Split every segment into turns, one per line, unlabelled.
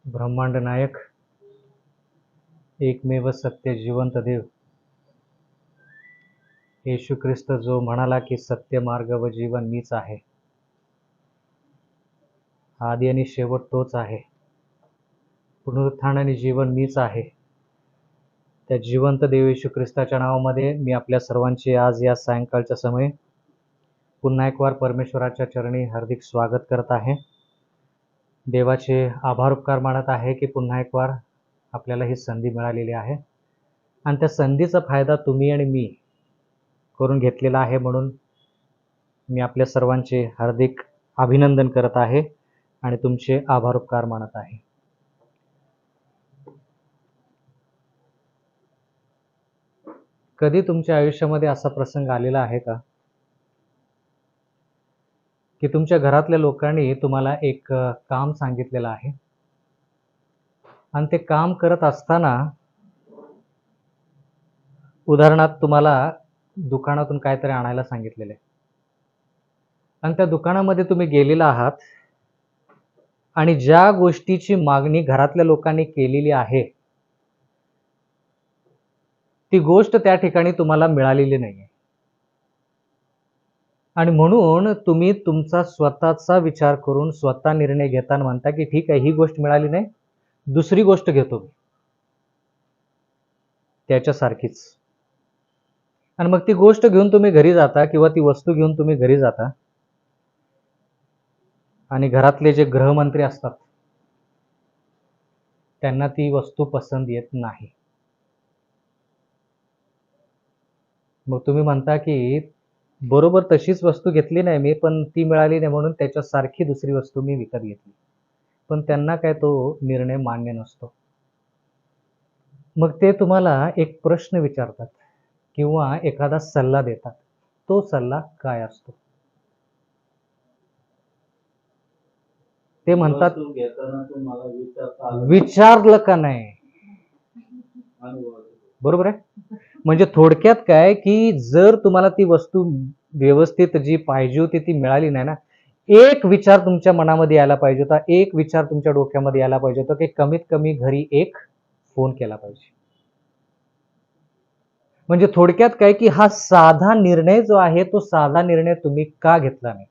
ब्रह्मांड नायक, एकमेव सत्य जिवंत देव येशू ख्रिस्त जो म्हणाला की सत्य मार्ग व जीवन मीच आहे, आदी आणि शेवट तोच आहे, पुनरुत्थान आणि जीवन मीच आहे, त्या जिवंत देव येशू ख्रिस्ताच्या नावामध्ये मी आपल्या सर्वांचे आज या सायंकाळच्या समय पुन्हा एक वार परमेश्वराच्या चरणी हार्दिक स्वागत करत आहे. देवाचे आभार उपकार मानत आहे की पुन्हा एक वार आपल्याला ही संधी मिळालेली आहे आणि त्या संधीचा फायदा तुम्ही आणि मी करून घेतलेला आहे. म्हणून मी आपल्या सर्वांचे हार्दिक अभिनंदन करत आहे आणि तुमचे आभार उपकार मानत आहे. कधी तुमच्या आयुष्यामध्ये असा प्रसंग आलेला आहे का की तुमच्या घरातल्या लोकांनी तुम्हाला एक काम सांगितलेलं आहे आणि ते काम करत असताना उदाहरणार्थ तुम्हाला दुकानातून काहीतरी आणायला सांगितलेलं आहे आणि त्या दुकानामध्ये तुम्ही गेलेला आहात आणि ज्या गोष्टीची मागणी घरातल्या लोकांनी केलेली आहे ती गोष्ट त्या ठिकाणी तुम्हाला मिळालेली नाही आहे आणि म्हणून तुम्ही तुमचा स्वतःचा विचार करून स्वतः निर्णय घेताना म्हणता की ठीक आहे, ही गोष्ट मिळाली नाही, दुसरी गोष्ट घेतो मी त्याच्यासारखीच. आणि मग ती गोष्ट घेऊन तुम्ही घरी जाता किंवा ती वस्तू घेऊन तुम्ही घरी जाता आणि घरातले जे गृहमंत्री असतात त्यांना ती वस्तू पसंत येत नाही. मग तुम्ही म्हणता की बरोबर तशीच वस्तू घेतली नाही मी, पण ती मिळाली नाही म्हणून त्याच्यासारखी दुसरी वस्तू मी विकत घेतली. पण त्यांना काय तो निर्णय मान्य नसतो. मग ते तुम्हाला एक प्रश्न विचारतात किंवा एखादा सल्ला देतात. तो सल्ला काय असतो? ते म्हणतात विचारलं का नाही. बरोबर आहे. म्हणजे थोडक्यात काय की जर तुम्हाला ती वस्तू व्यवस्थित जी पाहिजे होती ती मिळाली नाही ना, एक विचार तुमच्या मनामध्ये यायला पाहिजे होता, एक विचार तुमच्या डोक्यामध्ये यायला पाहिजे होता की कमीत कमी घरी एक फोन केला पाहिजे. म्हणजे थोडक्यात काय की हा साधा निर्णय जो आहे तो साधा निर्णय तुम्ही का घेतला नाही.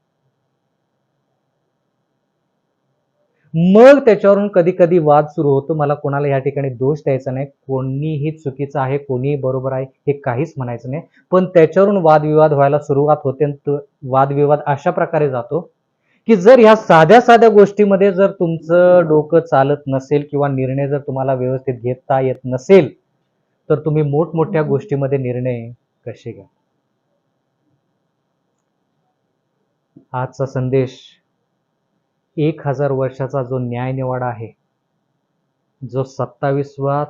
मग त्याच्यावरून कधी कधी वाद सुरू होतो. मला कोणाला या ठिकाणी दोष द्यायचा नाही, कोणीही चुकीचं आहे कोणीही बरोबर आहे हे काहीच म्हणायचं नाही, पण त्याच्यावरून वादविवाद व्हायला सुरुवात होते. वादविवाद अशा प्रकारे जातो की जर ह्या साध्या साध्या गोष्टीमध्ये जर तुमचं डोकं चालत नसेल किंवा निर्णय जर तुम्हाला व्यवस्थित घेता येत नसेल तर तुम्ही मोठमोठ्या गोष्टीमध्ये निर्णय कसे घ्या. आजचा संदेश 1000 वर्षाचा जो न्यायनिवाडा आहे, जो 27वा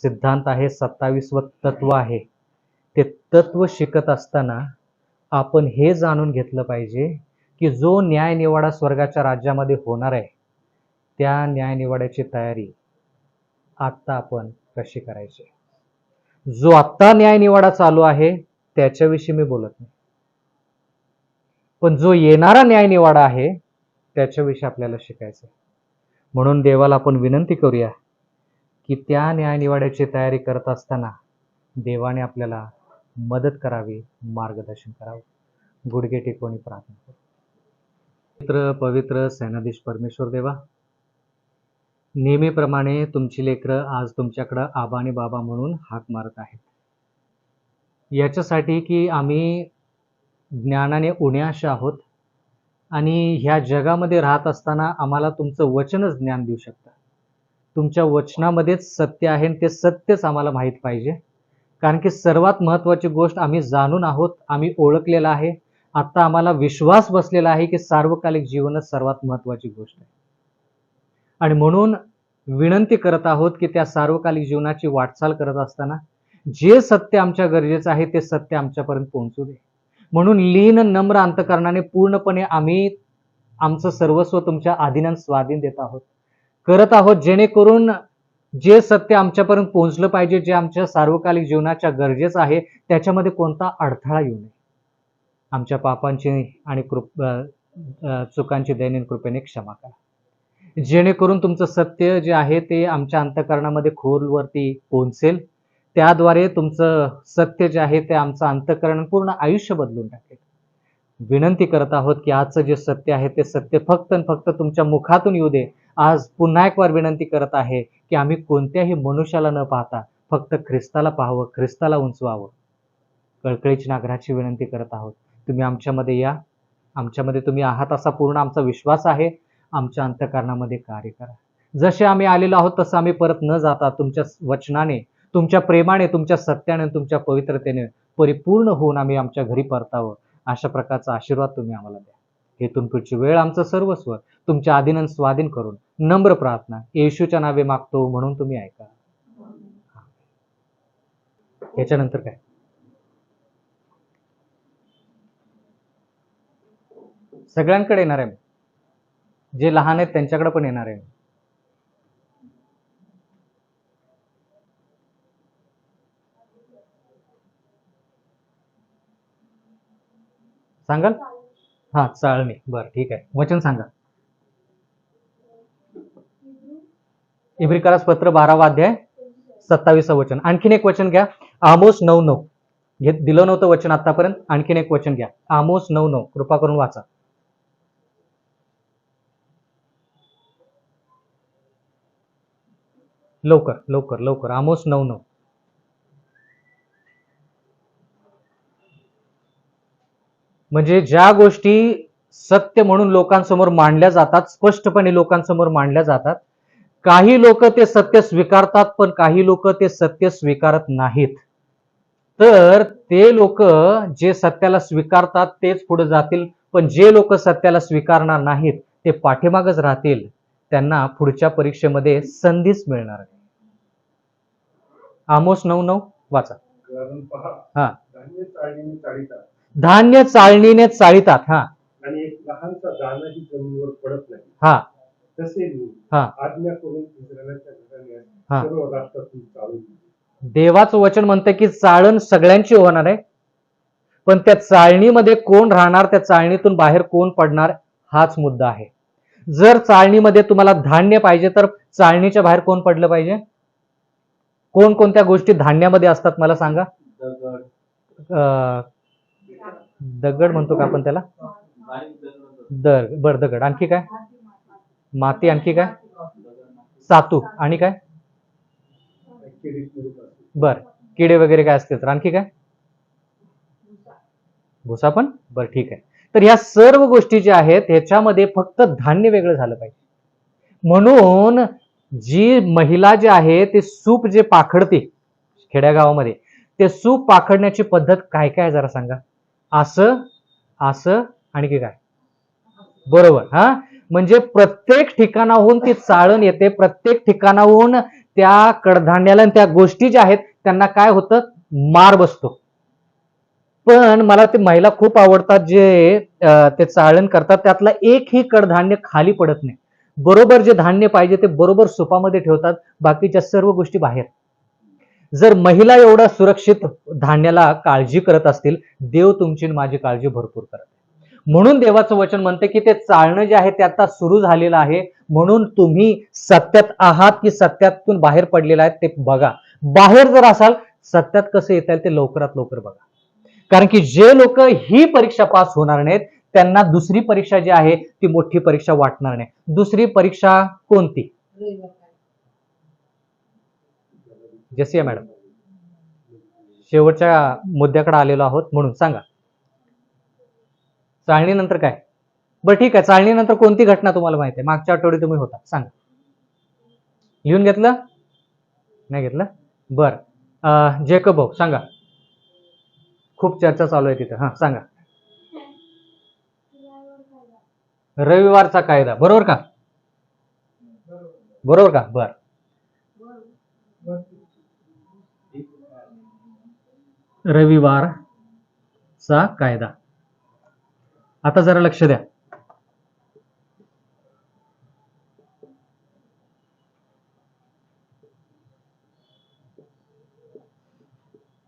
सिद्धांत आहे, 27वं तत्व आहे, ते तत्व शिकत असताना आपण हे जाणून घेतलं पाहिजे की जो न्यायनिवाडा स्वर्गाच्या राज्यामध्ये होणार आहे त्या न्यायनिवाड्याची तयारी आत्ता आपण कशी करायची. जो आत्ता न्यायनिवाडा चालू आहे त्याच्याविषयी मी बोलत नाही, पण जो येणारा न्यायनिवाडा आहे त्याच्याविषयी आपल्याला शिकायचं. म्हणून देवाला आपण विनंती करूया की त्या न्यायनिवाड्याची तयारी करत असताना देवाने आपल्याला मदत करावी, मार्गदर्शन करावं. गुडघे टेकवून प्रार्थना करू. पवित्र पवित्र सेनाधीश परमेश्वर देवा, नेहमीप्रमाणे तुमची लेकरं आज तुमच्याकडं आबा आणि बाबा म्हणून हाक मारत आहेत, याच्यासाठी की आम्ही ज्ञानाने उण्याश आहोत आणि ह्या जगामध्ये राहत असताना आम्हाला तुमचं वचनच ज्ञान देऊ शकतं. तुमच्या वचनामध्येच सत्य आहे आणि ते सत्यच आम्हाला माहीत पाहिजे, कारण की सर्वात महत्त्वाची गोष्ट आम्ही जाणून आहोत, आम्ही ओळखलेलं आहे. आता आम्हाला विश्वास बसलेला आहे की सार्वकालिक जीवनच सर्वात महत्त्वाची गोष्ट आहे आणि म्हणून विनंती करत आहोत की त्या सार्वकालिक जीवनाची वाटचाल करत असताना जे सत्य आमच्या गरजेचं आहे ते सत्य आमच्यापर्यंत पोहोचू दे. म्हणून लीन नम्र अंतकरणाने पूर्णपणे आम्ही आमचं सर्वस्व तुमच्या अधीन स्वाधीन देत आहोत, करत आहोत, जेणेकरून जे सत्य आमच्यापर्यंत पोहोचलं पाहिजे, जे आमच्या सार्वकालिक जीवनाच्या गरजेचं आहे त्याच्यामध्ये कोणता अडथळा येऊ नये. आमच्या पापांची आणि चुकांची दैनंदिन कृपेने क्षमा करा. जेणेकरून तुमचं सत्य जे आहे ते आमच्या अंतःकरणामध्ये खोलवरती पोहोचेल. त्याद्वारे तुमचं सत्य जे आहे ते आमचं अंतःकरण पूर्ण आयुष्य बदलून टाकेल. विनंती करत आहोत की आजचं जे सत्य आहे ते सत्य फक्त आणि फक्त तुमच्या मुखातून येऊ दे. आज पुन्हा एक वार विनंती करत आहे की आम्ही कोणत्याही मनुष्याला न पाहता फक्त ख्रिस्ताला पाहावं, ख्रिस्ताला उंचवावं. कळकळीची नागराची विनंती करत आहोत. तुम्ही आमच्यामध्ये या. आमच्यामध्ये तुम्ही आहात असा पूर्ण आमचा विश्वास आहे. आमच्या अंतःकरणामध्ये कार्य करा. जसे आम्ही आलेलो आहोत तसं आम्ही परत न जाता तुमच्या वचनाने, तुमच्या प्रेमाने, तुमच्या सत्याने, तुमच्या पवित्रतेने परिपूर्ण होऊन आम्ही आमच्या घरी परतावं. अशा प्रकारचा आशीर्वाद तुम्ही आम्हाला द्या. हेतून पुढची वेळ आमचं सर्वस्व तुमच्या अधीन स्वाधीन करून नम्र प्रार्थना येशूच्या नावे मागतो म्हणून तुम्ही ऐका. याच्यानंतर काय? सगळ्यांकडे येणार आहे. जे लहान आहेत त्यांच्याकडे पण येणार आहे. सांगाल? हा, चाळणी. बरं, ठीक आहे. वचन सांगा. इब्रिकारास पत्र 12वा अध्याय 27व वचन. आणखीन एक वचन घ्या. आमोस 9:9. हे दिलं नव्हतं वचन आतापर्यंत. आणखीन एक वचन घ्या. आमोस 9:9. कृपा करून वाचा. लवकर लवकर लवकर. आमोस 9:9. म्हणजे ज्या गोष्टी सत्य म्हणून लोकांसमोर मांडल्या जातात, स्पष्टपणे लोकांसमोर मांडल्या जातात, काही लोक ते सत्य स्वीकारतात पण काही लोक ते सत्य स्वीकारत नाहीत. तर ते लोक जे सत्याला स्वीकारतात तेच पुढे जातील, पण जे लोक सत्याला स्वीकारणार नाहीत ते पाठीमागच राहतील. त्यांना पुढच्या परीक्षेमध्ये संधीच मिळणार नाही. आमोस 9:9 वाचा. हा. धान्य चाळणीने चाळीतात. हा.
आणि एक लहानसा दाणाही जमिनीवर पडत नाही.
हा.
तसे मी
हा.
आज्ञा करून इस्रायलाच्या घराने
हा.
सर्व राष्ट्रातून चालून दिली.
देवाचं वचन म्हणतं की चाळण सगळ्यांची होणार आहे, पण त्या चाळणीमध्ये कोण राहणार, त्या चाळणीतून बाहेर कोण पडणार, हाच मुद्दा आहे. जर चाळणीमध्ये तुम्हाला धान्य पाहिजे तर चाळणीच्या बाहेर कोण पडलं पाहिजे? कोणकोणत्या गोष्टी धान्यामध्ये असतात मला सांगा. दगड म्हणतो का आपण त्याला? दगड. आणखी काय? माती. आणखी काय? सातू. आणि काय? बर, किडे वगैरे काय असते तर. आणखी काय? भुसा पण. बर, ठीक आहे. तर ह्या सर्व गोष्टी ज्या आहेत ह्याच्यामध्ये फक्त धान्य वेगळं झालं पाहिजे. म्हणून जी महिला जी आहे ते सूप जे पाखडते खेड्यागावामध्ये, ते सूप पाखडण्याची पद्धत काय काय जरा सांगा. असं असं आणखी काय? बरोबर. हा, म्हणजे प्रत्येक ठिकाणाहून ती चाळण येते, प्रत्येक ठिकाणाहून त्या कडधान्याला त्या गोष्टी ज्या आहेत त्यांना काय होतं, मार बसतो. पण मला ते महिला खूप आवडतात जे ते चाळण करतात, त्यातला एकही कडधान्य खाली पडत नाही. बरोबर जे धान्य पाहिजे ते बरोबर सुपामध्ये ठेवतात, बाकीच्या सर्व गोष्टी बाहेर. जर महिला एवढा सुरक्षित धान्याला काळजी करत असतील, देव तुमची माझी काळजी भरपूर करत. म्हणून देवाचं वचन म्हणते की ते चाळणं जे आहे ते आता सुरू झालेलं आहे. म्हणून तुम्ही सत्यात आहात की सत्यातून बाहेर पडलेला आहे ते बघा. बाहेर जर असाल, सत्यात कसं येता येईल ते लवकरात लवकर बघा. कारण की जे लोक ही परीक्षा पास होणार नाहीत त्यांना दुसरी परीक्षा जी आहे ती मोठी परीक्षा वाटणार नाही. दुसरी परीक्षा कोणती? जसिया मॅडम, शेवटच्या मुद्द्याकडे आलेलो आहोत म्हणून सांगा. चाळणीनंतर काय? बरं, ठीक आहे. चाळणीनंतर कोणती घटना तुम्हाला माहिती आहे? मागच्या आठवड्यात तुम्ही होता, सांगा. लिहून घेतलं? नाही घेतलं? बरं, जेकब भाऊ सांगा. खूप चर्चा चालू आहे तिथे. हा, सांगा. रविवारचा कायदा. बरोबर का? बरोबर का? बर. रविवारचा कायदा. आता जरा लक्ष द्या.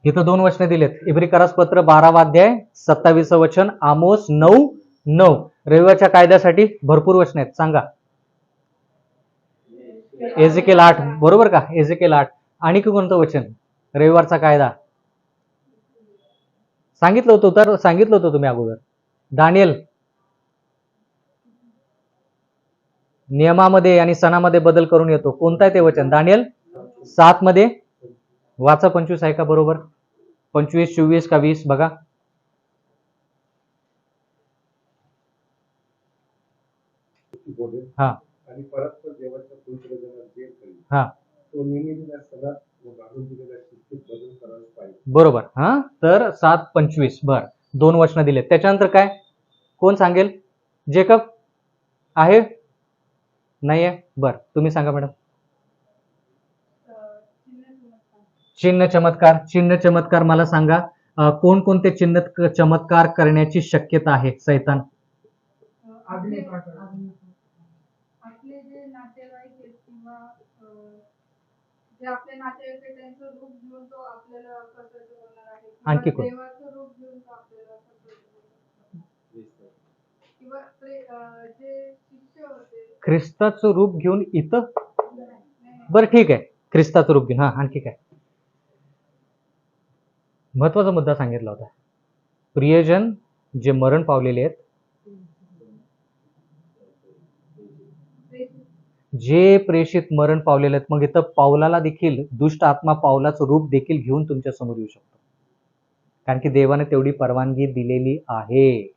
इथं दोन वचने दिलेत. इब्रिकारास पत्र 12वा अध्याय 27व वचन, आमोस 9:9. रविवारच्या कायद्यासाठी भरपूर वचन आहेत. सांगा. एजेकेल 8 बरोबर का? एजेकेल 8. आणि कोणतं वचन? रविवारचा कायदा सांगितलं होतं, तर सांगितलं होतं तुम्ही अगोदर. दानियल, नियमामध्ये आणि सणामध्ये बदल करून येतो. कोणतं आहे ते वचन? दानियल 7 मध्ये वाचा. 25 आहे का बरोबर? 25, 24 का 20 बघा.
बोलेल
हा
आणि परस्पर देवाच्या पवित्र जनात जे करेल
हा
तो नेहमीच्या सणात व घालून दिलेल्या शिस्तीत बदल करायला पाहिजे.
बरोबर. हा तर 7:25 बर 2 वचनं दिलेत. त्याच्यानंतर काय? कोण सांगेल? जेकब आहे? नाही आहे? बर तुम्ही सांगा मॅडम. चिन्ह चमत्कार. चिन्ह चमत्कार मला सांगा. कोणकोणते चिन्ह चमत्कार करण्याची शक्यता आहे सैतान?
आपले जे नातेवाईक आहेत किंवा जे आपले नातेवाईक आहेत त्यांचं रूप घेऊन तो आपल्याला फसवायचं करणार आहे
आणखी
किंवा
कोण?
देवाचं रूप घेऊन तो आपल्याला फसवायचं करणार किंवा जे शिष्य होते
ख्रिस्ताचं रूप घेऊन इथं.
नाही.
बरं ठीक आहे, ख्रिस्ताचं रूप घेऊन. हा आणखी काय? महत्वाचा मुद्दा सांगितला होता. प्रियजन जे मरण पावलेले आहेत, जे प्रेषित मरण पावलेले आहेत. मग इथं पावलाला देखील दुष्ट आत्मा पावलाचं रूप देखील घेऊन तुमच्या समोर येऊ शकतो, कारण की देवाने तेवढी परवानगी दिलेली आहे.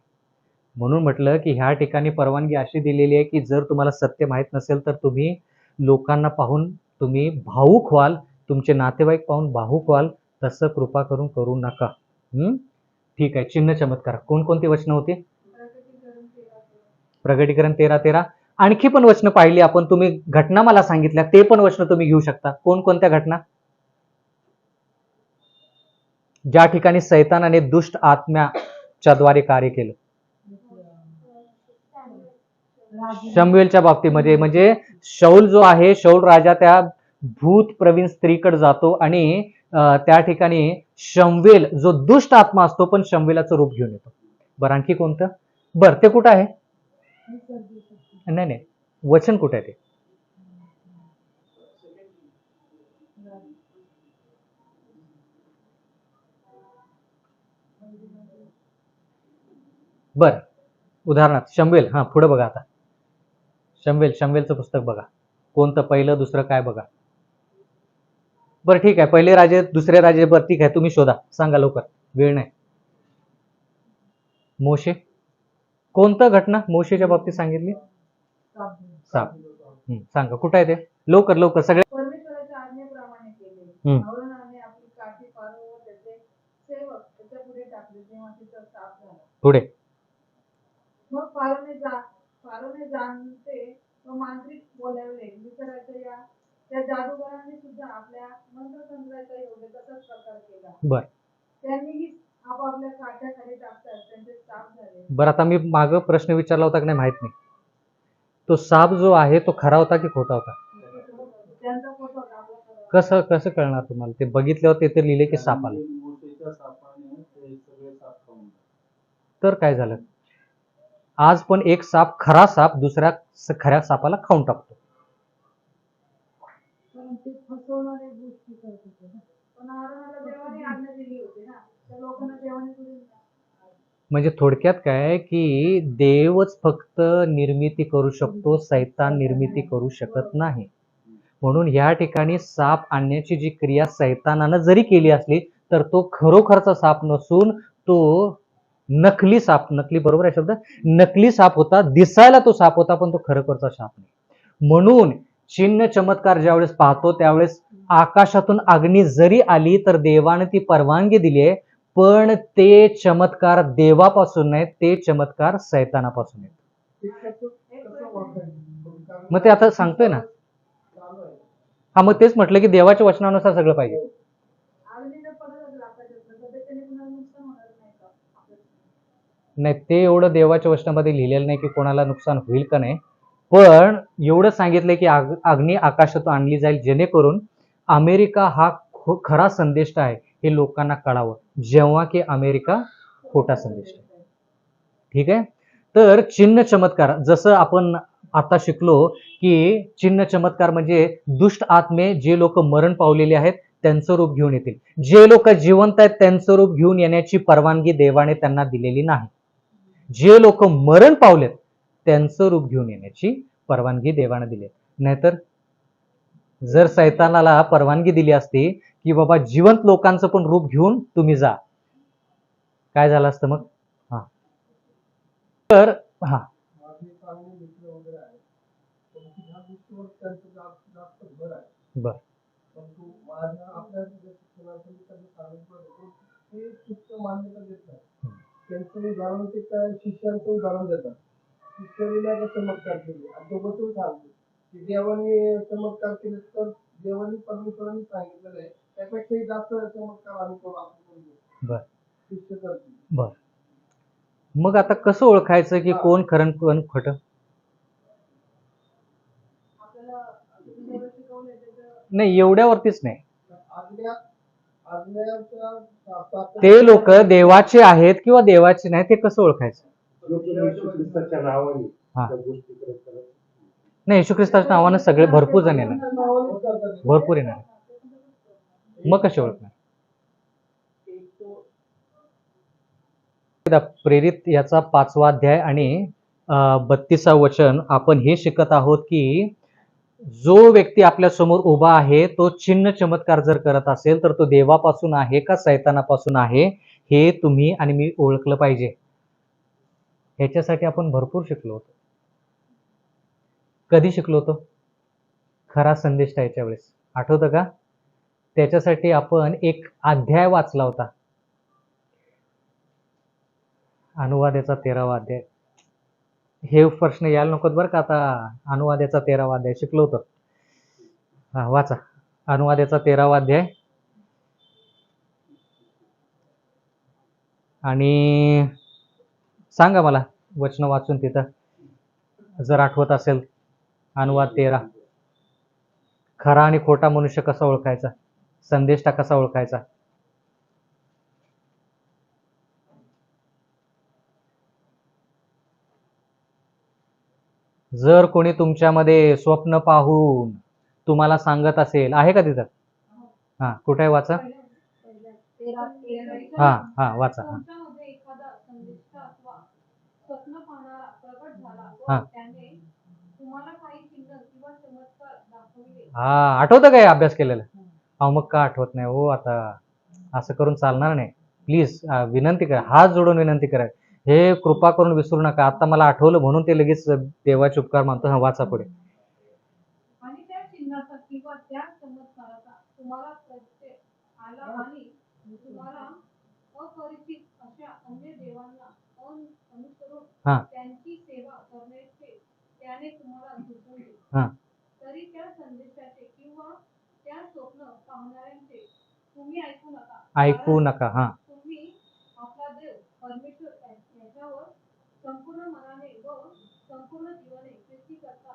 म्हणून म्हटलं की ह्या ठिकाणी परवानगी अशी दिलेली आहे की जर तुम्हाला सत्य माहीत नसेल तर तुम्ही लोकांना पाहून तुम्ही भावूक व्हाल, तुमचे नातेवाईक पाहून भावूक व्हाल. तसं कृपा करून करू नका. ठीक आहे. चिन्ह चमत्कार कोणकोणती वचनं होती? प्रगटीकरण 13:13. आणखी पण वचनं पाहिली आपण. तुम्ही घटना मला सांगितल्या, ते पण वचनं तुम्ही घेऊ शकता. कोणकोणत्या घटना? ज्या ठिकाणी सैतानाने दुष्ट आत्म्याच्या द्वारे कार्य केलं. शमूएलच्या बाबतीमध्ये म्हणजे शौल जो आहे, शौल राजा त्या भूत प्रवीण स्त्रीकडे जातो आणि त्या ठिकाणी शमवेल जो दुष्ट आत्मा असतो पण शमवेलाचं रूप घेऊन येतो. बरं आणखी कोणतं? बरं ते कुठं आहे? नाही वचन कुठे आहे ते? बर उदाहरणार्थ शमवेल. हा पुढे बघा आता. शमवेलचं पुस्तक बघा. कोणतं? पहिलं दुसरं काय बघा. बरं ठीक आहे. पहिले राजे दुसरे राजे. बरं ठीक आहे, तुम्ही शोधा, सांगा लवकर, वेळ नाही. मोशे. कोणतं घटना मोशेच्या बाबतीत सांगितली? साप. सांगा कुठं आहे ते? लवकर लवकर सगळे.
परमेश्वराच्या आज्ञेप्रमाणे केले. अरोनाने आपली काठी फारोवर त्याचे सेवक त्याच्या पुढे टाकले तेव्हा तिचा साप झाला.
पुढे.
मग फारोने जाणते व मांत्रिक बोलावले मिस्राच्या त्या जादूगारांनी सुद्धा आपल्या मंत्रतंत्राच्या योग्य तसाच प्रकार केला.
बर
त्यांनीही आपापल्या काठ्याखाली टाकतात त्यांचे साप झाले.
बरं आता मी मागं प्रश्न विचारला होता की नाही माहित नाही. तो साप जो आहे तो खरा होता की खोटा होता?
त्यांचा फोटो होता आपला खरा.
कसं कसं कळणार तुम्हाला? ते बघितल्यावर ते तर लिहिले की साप आला. तर काय झालं? आज पण एक साप, खरा साप दुसऱ्या खऱ्या सापाला खाऊन टाकतो.
पण ते फसवणारे गोष्टी करत होते ना. पण आरोनाला देवाने आज्ञा दिली होती ना, त्या लोकांना देवाने थोडी.
म्हणजे थोडक्यात काय की देवच फक्त निर्मिती करू शकतो, सैतान निर्मिती करू शकत नाही. म्हणून या ठिकाणी साप आणण्याची जी क्रिया सैतानानं जरी केली असली तर तो खरोखरचा साप नसून तो नकली साप, नकली बरोबर आहे शब्द, नकली साप होता. दिसायला तो साप होता पण तो खरोखरचा साप नाही. म्हणून चिन्ह चमत्कार ज्यावेळेस पाहतो त्यावेळेस आकाशातून अग्नी जरी आली तर देवाने ती परवानगी दिली आहे, पण ते चमत्कार देवापासून नाहीत, ते चमत्कार सैतानापासून आहेत. मग ते आता सांगतोय ना. हा मग तेच म्हटलं की देवाच्या वचनानुसार सगळं पाहिजे. नाही ते एवढं देवाच्या वचनामध्ये लिहिलेलं नाही की कोणाला नुकसान होईल का नाही, पण एवढं सांगितलंय की अग्नी आकाशातून आणली जाईल जेणेकरून अमेरिका हा खरा संदेश आहे हे लोकांना कळावं, जेव्हा की अमेरिका खोटा संदेश आहे. ठीक आहे. तर चिन्ह चमत्कार जसं आपण आता शिकलो की चिन्ह चमत्कार म्हणजे दुष्ट आत्मे जे लोक मरण पावलेले आहेत त्यांचं रूप घेऊन येतील. जे लोक जिवंत आहेत त्यांचं रूप घेऊन येण्याची परवानगी देवाने त्यांना दिलेली नाही. जे लोक मरण पावलेत त्यांचं रूप घेऊन येण्याची परवानगी देवाने दिली. नाहीतर जर सैतानाला परवानगी दिली असती की बाबा जिवंत लोकांचं पण रूप घेऊन तुम्ही जा, काय झालं असतं मग? हा तर हा
माझे चांगले मित्र वगैरे आहेत, परंतु ह्या गोष्टीवर त्यांचं जास्त भर आहे.
बर
परंतु माझ्या आपल्या जे शिक्षणाचं मी त्यांना सांगितलं होतं, ते चुकीचं मान्यता देत नाही. त्यांचं उदाहरण ते काय शिष्यांचं उदाहरण देतात. शिष्याने नाही का चमत्कार केले आणि तो बसून सांगतो की देवाने चमत्कार केले तर देवाने परमेश्वरांनी सांगितलेलं आहे त्यापेक्षाही जास्त चमत्कार आम्ही करू आपण करू शकतो.
बर
शिष्य करतील.
बर मग आता कसं ओळखायचं की कोण खरं कोण खोटं?
आपल्याला जेवढं शिकवलंय त्याचं
नाही, एवढ्यावरतीच नाही.
आज्ञा आज्ञाच्या शास्त्रात
ते लोक देवाचे आहेत किंवा देवाचे नाही ते कसं ओळखायचं?
लोक येशू ख्रिस्ताच्या नावाने
हा.
त्या गोष्टी करत करत
नाही, येशू ख्रिस्ताच्या नावानं सगळे भरपूर जण येणार,
नावानेच करतात.
भरपूर येणार. मग कसे ओळखणार? प्रेरित याचा 5वा अध्याय आणि 32 वचन आपण हे शिकत आहोत की जो व्यक्ती आपल्या समोर उभा आहे तो चिन्ह चमत्कार जर करत असेल तर तो देवापासून आहे का सैतानापासून आहे हे तुम्ही आणि मी ओळखलं पाहिजे. ह्याच्यासाठी आपण भरपूर शिकलो होतो. कधी शिकलो होतो? खरा संदेश याच्या वेळेस, आठवतं का? त्याच्यासाठी आपण एक अध्याय वाचला होता, अनुवादाचा 13वा अध्याय. हे प्रश्न यायला नकोत बरं का. आता अनुवादाचा 13वा अध्याय शिकलो होतो. हा वाचा, अनुवादाचा 13वा अध्याय आणि सांगा मला वचन वाचून तिथं जर आठवत असेल. अनुवाद 13. खरा आणि खोटा मनुष्य कसा ओळखायचा, संदेष्टा कसा ओळखायचा? जर कोणी तुमच्यामध्ये स्वप्न पाहून तुम्हाला सांगत असेल, आहे का तिथं? हा कुठे आहे? वाचा. हा हा वाचा. हा
तुमच्यामध्ये एखादा संदिष्ट अथवा स्वप्न पाहणारा प्रगट झाला
हा.
व त्याने तुम्हाला काही चिन्ह किंवा चमत्कार दाखविले.
हा आठवतं काय अभ्यास केलेला? अहो मग का आठवत नाही हो? आता असं करून चालणार नाही. प्लीज विनंती करा, हात जोडून विनंती करा, हे कृपा करून विसरू नका. आता मला आठवलं म्हणून ते लगेच देवाचे उपकार मानतो. हा वाचा पुढे.
आणि त्या चिन्हाचा किंवा त्या चमत्काराचा तुम्हाला प्रत्यय आला आणि तुम्हाला अपरिचित अशा अन्य देवांना अनुसरून
हा.
त्यांची सेवा करण्याचे त्याने तुम्हाला सुचवले,
हा.
तरी त्या संदेशाचे किंवा त्या स्वप्न पाहणाऱ्यांचे तुम्ही ऐकू नका.
ऐकू
कारण
नका. हा
तुम्ही आपला देव परमेश्वर याच्यावर संपूर्ण मनाने व संपूर्ण जीवाने प्रीती करता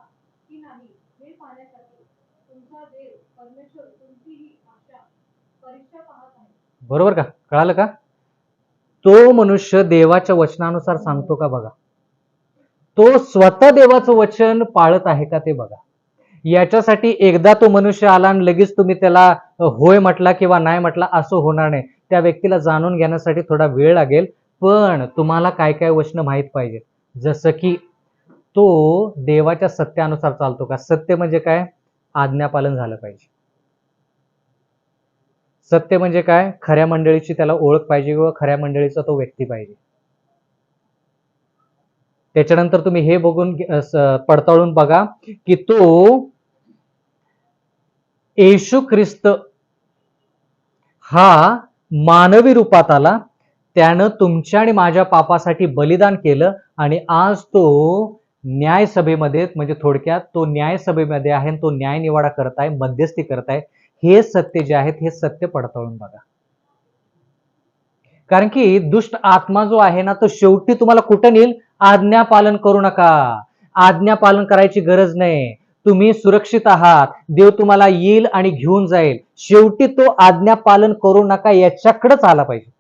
की नाही हे पाहण्यासाठी तुमचा देव परमेश्वर तुमची ही परीक्षा पाहत आहे.
बरोबर का? कळालं का? तो मनुष्य देवाच्या वचनानुसार सांगतो का बघा. तो स्वतः देवाचं वचन पाळत आहे का ते बघा. याच्यासाठी एकदा तो मनुष्य आला आणि लगेच तुम्ही त्याला होय म्हटला किंवा नाही म्हटला असं होणार नाही. त्या व्यक्तीला जाणून घेण्यासाठी थोडा वेळ लागेल. पण तुम्हाला काय काय वचन माहीत पाहिजे. जसं की तो देवाच्या सत्यानुसार चालतो का. सत्य म्हणजे काय? आज्ञापालन झालं पाहिजे. सत्य म्हणजे काय? खऱ्या मंडळीची त्याला ओळख पाहिजे किंवा खऱ्या मंडळीचा तो व्यक्ती पाहिजे. त्याच्यानंतर तुम्ही हे बघून पडताळून बघा की तो येशू ख्रिस्त हा मानवी रूपात आला, त्यानं तुमच्या आणि माझ्या पापासाठी बलिदान केलं आणि आज तो न्यायसभेमध्ये, म्हणजे थोडक्यात तो न्यायसभेमध्ये आहे, तो न्याय निवाडा करताय, मध्यस्थी करताय. हे सत्य जे आहेत हे सत्य पडताळून बघा. कारण की दुष्ट आत्मा जो आहे ना तो शेवटी तुम्हाला कुठं नेईल? आज्ञा पालन करू नका. आज्ञा पालन करायची गरज नाही. तुम्ही सुरक्षित आहात. देव तुम्हाला येईल आणि घेऊन जाईल. शेवटी तो आज्ञा पालन करू नका याच्याकडेच आला पाहिजे,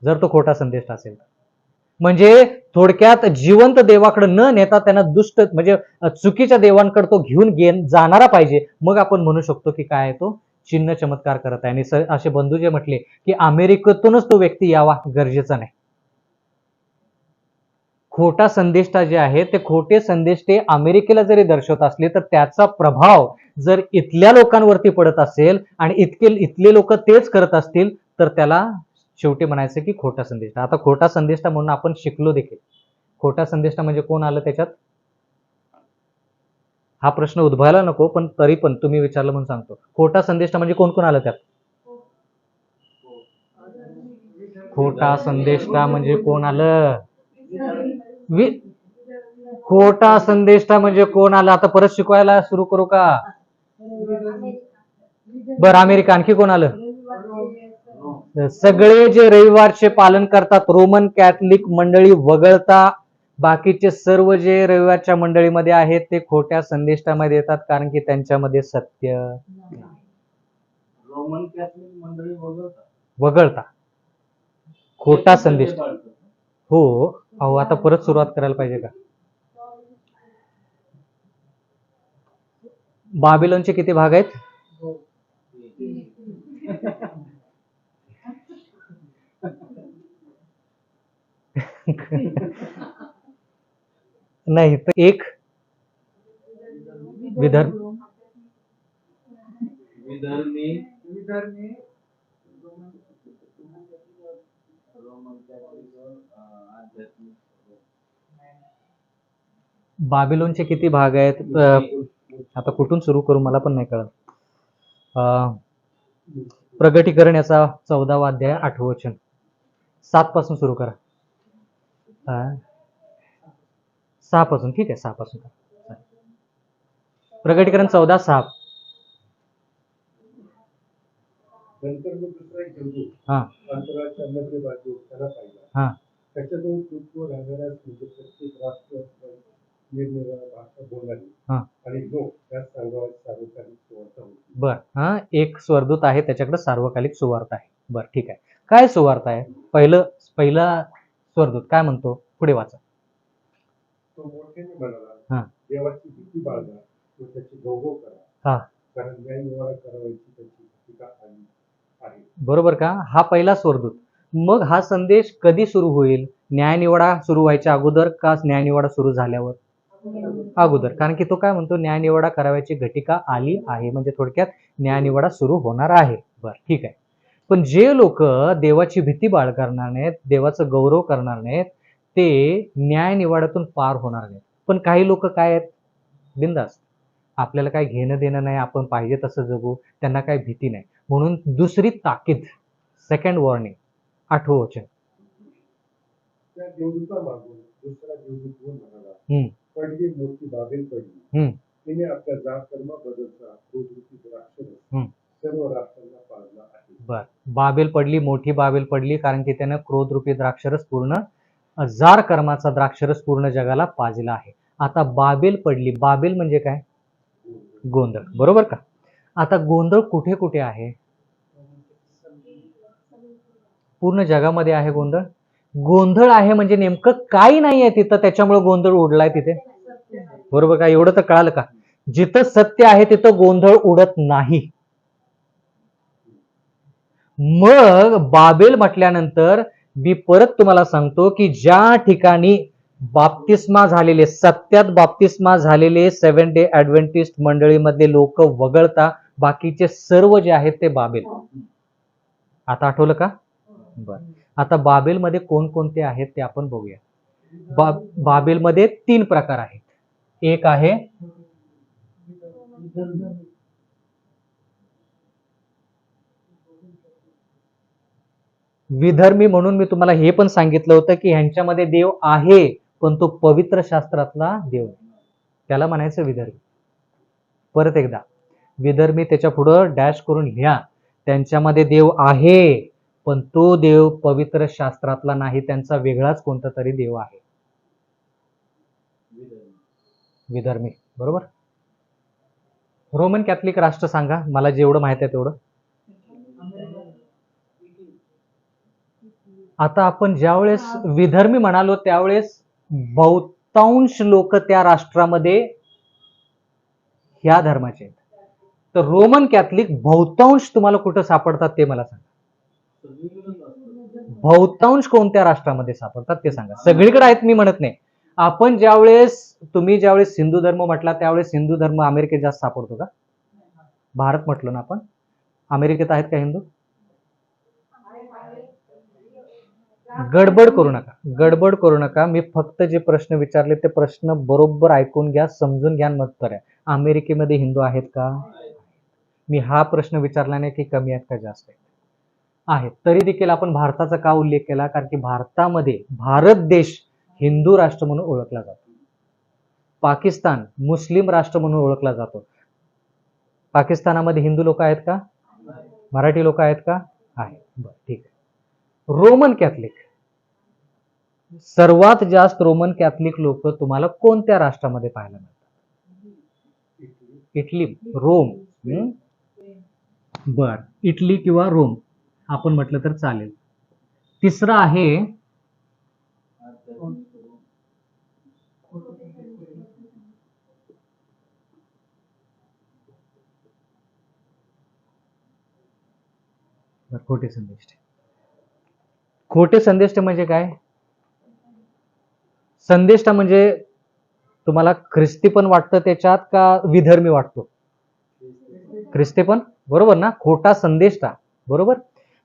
जर तो खोटा संदेश असेल. म्हणजे थोडक्यात जिवंत देवाकडे न नेता त्यांना दुष्ट म्हणजे चुकीच्या देवांकडे तो घेऊन जाणारा पाहिजे, मग आपण म्हणू शकतो की काय आहे तो चिन्ह चमत्कार करत आहे. आणि असे बंधू जे म्हटले की अमेरिकेतूनच तो व्यक्ती यावा गरजेचा नाही. खोटा संदेष्टा जे आहे ते खोटे संदेश ते अमेरिकेला जरी दर्शवत असले तर त्याचा प्रभाव जर इथल्या लोकांवरती पडत असेल आणि इथले लोक तेच करत असतील तर त्याला शेवटी म्हणायचं की खोटा संदेष्टा. आता खोटा संदेष्टा म्हणून आपण शिकलो देखील. खोटा संदेष्टा म्हणजे कोण आलं त्याच्यात? हा प्रश्न उद्भवायला नको, पण तरी पण तुम्ही विचारलं म्हणून सांगतो. खोटा संदेष्टा म्हणजे कोण कोण आलं त्यात? खोटा संदेष्टा म्हणजे कोण आलं? खोटा संदेष्टा म्हणजे कोण आलं? आता परत शिकवायला सुरू करू का? बरं, अमेरिका. आणखी कोण आलं? सगळे जे रविवारचे पालन करतात रोमन कॅथलिक मंडळी वगळता बाकीचे सर्व जे रविवारच्या मंडळीमध्ये आहेत ते खोट्या संदेष्टामध्ये येतात, कारण की त्यांच्यामध्ये सत्य
रोमन कॅथलिक मंडळी
वगळता खोटा संदेश. हो अहो, आता परत सुरुवात करायला पाहिजे का? बाबिलोनचे किती भाग आहेत? नाही तर एक विदर्भ बाबिलोनचे किती भाग आहेत? आता कुठून सुरू करू मला पण नाही कळत. प्रगटीकरण याचा 14वा अध्याय 8वं वचन 7 पासून सुरू करा. 6 पासून. ठीक आहे, 6 पासून करा. प्रगटीकरण 14:6.
नंतर मग दुसरा एक जंतू
हा
अंतराळाच्या मध्यभागी त्याला पाहिला.
हा
त्याच्याजवळ पृथ्वीवर राहणाऱ्या म्हणजे प्रत्येक राष्ट्र निरनिराळ्या भाषा बोलणारी
हा
आणि लोक त्या सार्वकालिक सुवार्ता होती.
बर. हा एक स्वर्दूत आहे, त्याच्याकडे सार्वकालिक सुवार्ता आहे. बर, ठीक आहे. काय सुवार्ता आहे? पहिला स्वर्दूत काय म्हणतो? पुढे वाचा.
तो मोठ्याने म्हणाला,
हा
देवाची भीती बाळगा व त्याची गौरव करा,
हा
कारण न्याय निवाडा करावायची त्याची भूमिका आली आहे.
बरोबर का? हा पहिला स्वर्दूत. मग हा संदेश कधी सुरू होईल? न्यायनिवाडा सुरू व्हायच्या अगोदर का न्यायनिवाडा सुरू झाल्यावर? अगोदर. कारण की तो काय म्हणतो? न्यायनिवाडा करावयाची घटिका आली आहे, म्हणजे थोडक्यात न्यायनिवाडा सुरू होणार आहे. बर, ठीक आहे. पण जे लोक देवाची भीती बाळगणार नाहीत, देवाचं गौरव करणार नाहीत, ते न्यायनिवाड्यातून पार होणार नाहीत. पण काही लोक काय आहेत? बिंदास, आपल्याला काय घेणं देणं नाही, आपण पाहिजे तसं जगू, त्यांना काय भीती नाही. म्हणून दुसरी ताकीद, सेकंड वॉर्निंग, 8वं वचन.
त्या देवदूता मागून दुसरा देवदूत येऊन म्हणाला, पडली मोठी बाबेल पडली, तिने आपल्या जात कर्माबद्दलचा क्रोधरूपी द्राक्षरस सर्व राष्ट्रांना पाजला आहे. बर, बाबेल पडली, मोठी बाबेल पडली, कारण की त्यानं क्रोधरूपी द्राक्षरस पूर्ण जार कर्माचा द्राक्षरस पूर्ण जगाला पाजला आहे. आता बाबेल पडली. बाबेल म्हणजे काय? गोंधळ. बरोबर का? आता गोंधळ कुठे कुठे आहे? पूर्ण जगामध्ये आहे गोंधळ. गोंधळ आहे म्हणजे नेमकं काही नाहीये तिथं, त्याच्यामुळे गोंधळ उडलाय तिथे. बरोबर का? एवढं तर कळालं का? जिथं सत्य आहे तिथं गोंधळ उडत नाही. मग बाबेल म्हटल्यानंतर मी परत तुम्हाला सांगतो की ज्या ठिकाणी बाप्तिस्मा झालेले, सत्यात बाप्तिस्मा झालेले 7 डे ऍडव्हेंटिस्ट मंडळीमधले लोक वगळता बाकीचे सर्व जे आहेत ते बाबेल. आता आठवलं का? बर. आता बाबेलमध्ये कोणकोणते आहेत ते आपण बघूया. बाबेलमध्ये 3 प्रकार आहेत. एक आहे विधर्मी, म्हणून मी तुम्हाला हे पण सांगितलं होतं की ह्यांच्यामध्ये देव आहे, पण तो पवित्र शास्त्रातला देव नाही, त्याला म्हणायचं विधर्मी. परत एकदा, विधर्मी त्याच्या पुढं डॅश करून लिहा. त्यांच्यामध्ये देव आहे, पण तो देव पवित्र शास्त्रातला नाही, त्यांचा वेगळाच कोणता तरी देव आहे. विधर्मी. बरोबर. रोमन कॅथलिक राष्ट्र सांगा मला, जेवढं माहित आहे तेवढं.
आता आपण ज्यावेळेस विधर्मी म्हणालो त्यावेळेस बहुतांश लोक त्या राष्ट्रामध्ये ह्या धर्माचे आहेत. तर रोमन कॅथलिक बहुतांश तुम्हाला कुठं सापडतात ते मला सांगा. बहुतांश कोणत्या राष्ट्रामध्ये सापडतात ते सांगा. सगळीकडे आहेत मी म्हणत नाही. आपण तुम्ही ज्यावेळेस हिंदू धर्म म्हटला त्यावेळेस हिंदू धर्म अमेरिकेत जास्त सापडतो का? भारत म्हटलं ना आपण, अमेरिकेत आहेत का हिंदू? गडबड करू नका. मी फक्त जे प्रश्न विचारले ते प्रश्न बरोबर ऐकून घ्या, समजून घ्या, मत करा. अमेरिकेमध्ये हिंदू आहेत का? मी हा प्रश्न विचारला नाही की कमी आहेत का जास्त आहेत. तरी देखील आपण भारताचा का उल्लेख केला? कारण की भारत देश हिंदू राष्ट्र म्हणून ओळखला जातो. पाकिस्तान मुस्लिम राष्ट्र म्हणून ओळखला जातो. पाकिस्तानामध्ये हिंदू लोक आहेत का? मराठी लोक आहेत का? आहेत. बरं, ठीक आहे. रोमन कॅथलिक, सर्वात जास्त रोमन कॅथलिक लोक तुम्हाला कोणत्या राष्ट्रामध्ये पाहायला मिळतात? इटली, रोम. बर, इटली किंवा रोम आपण म्हटलं तर चालेल. तिसरं आहे खोटे संदेष्टे. खोटे संदेष्टे म्हणजे काय? संदेष्टा म्हणजे तुम्हाला ख्रिस्ती पण वाटतं त्याच्यात का विधर्मी वाटतो? ख्रिस्ती पण, बरोबर ना? खोटा संदेष्टा, बरोबर.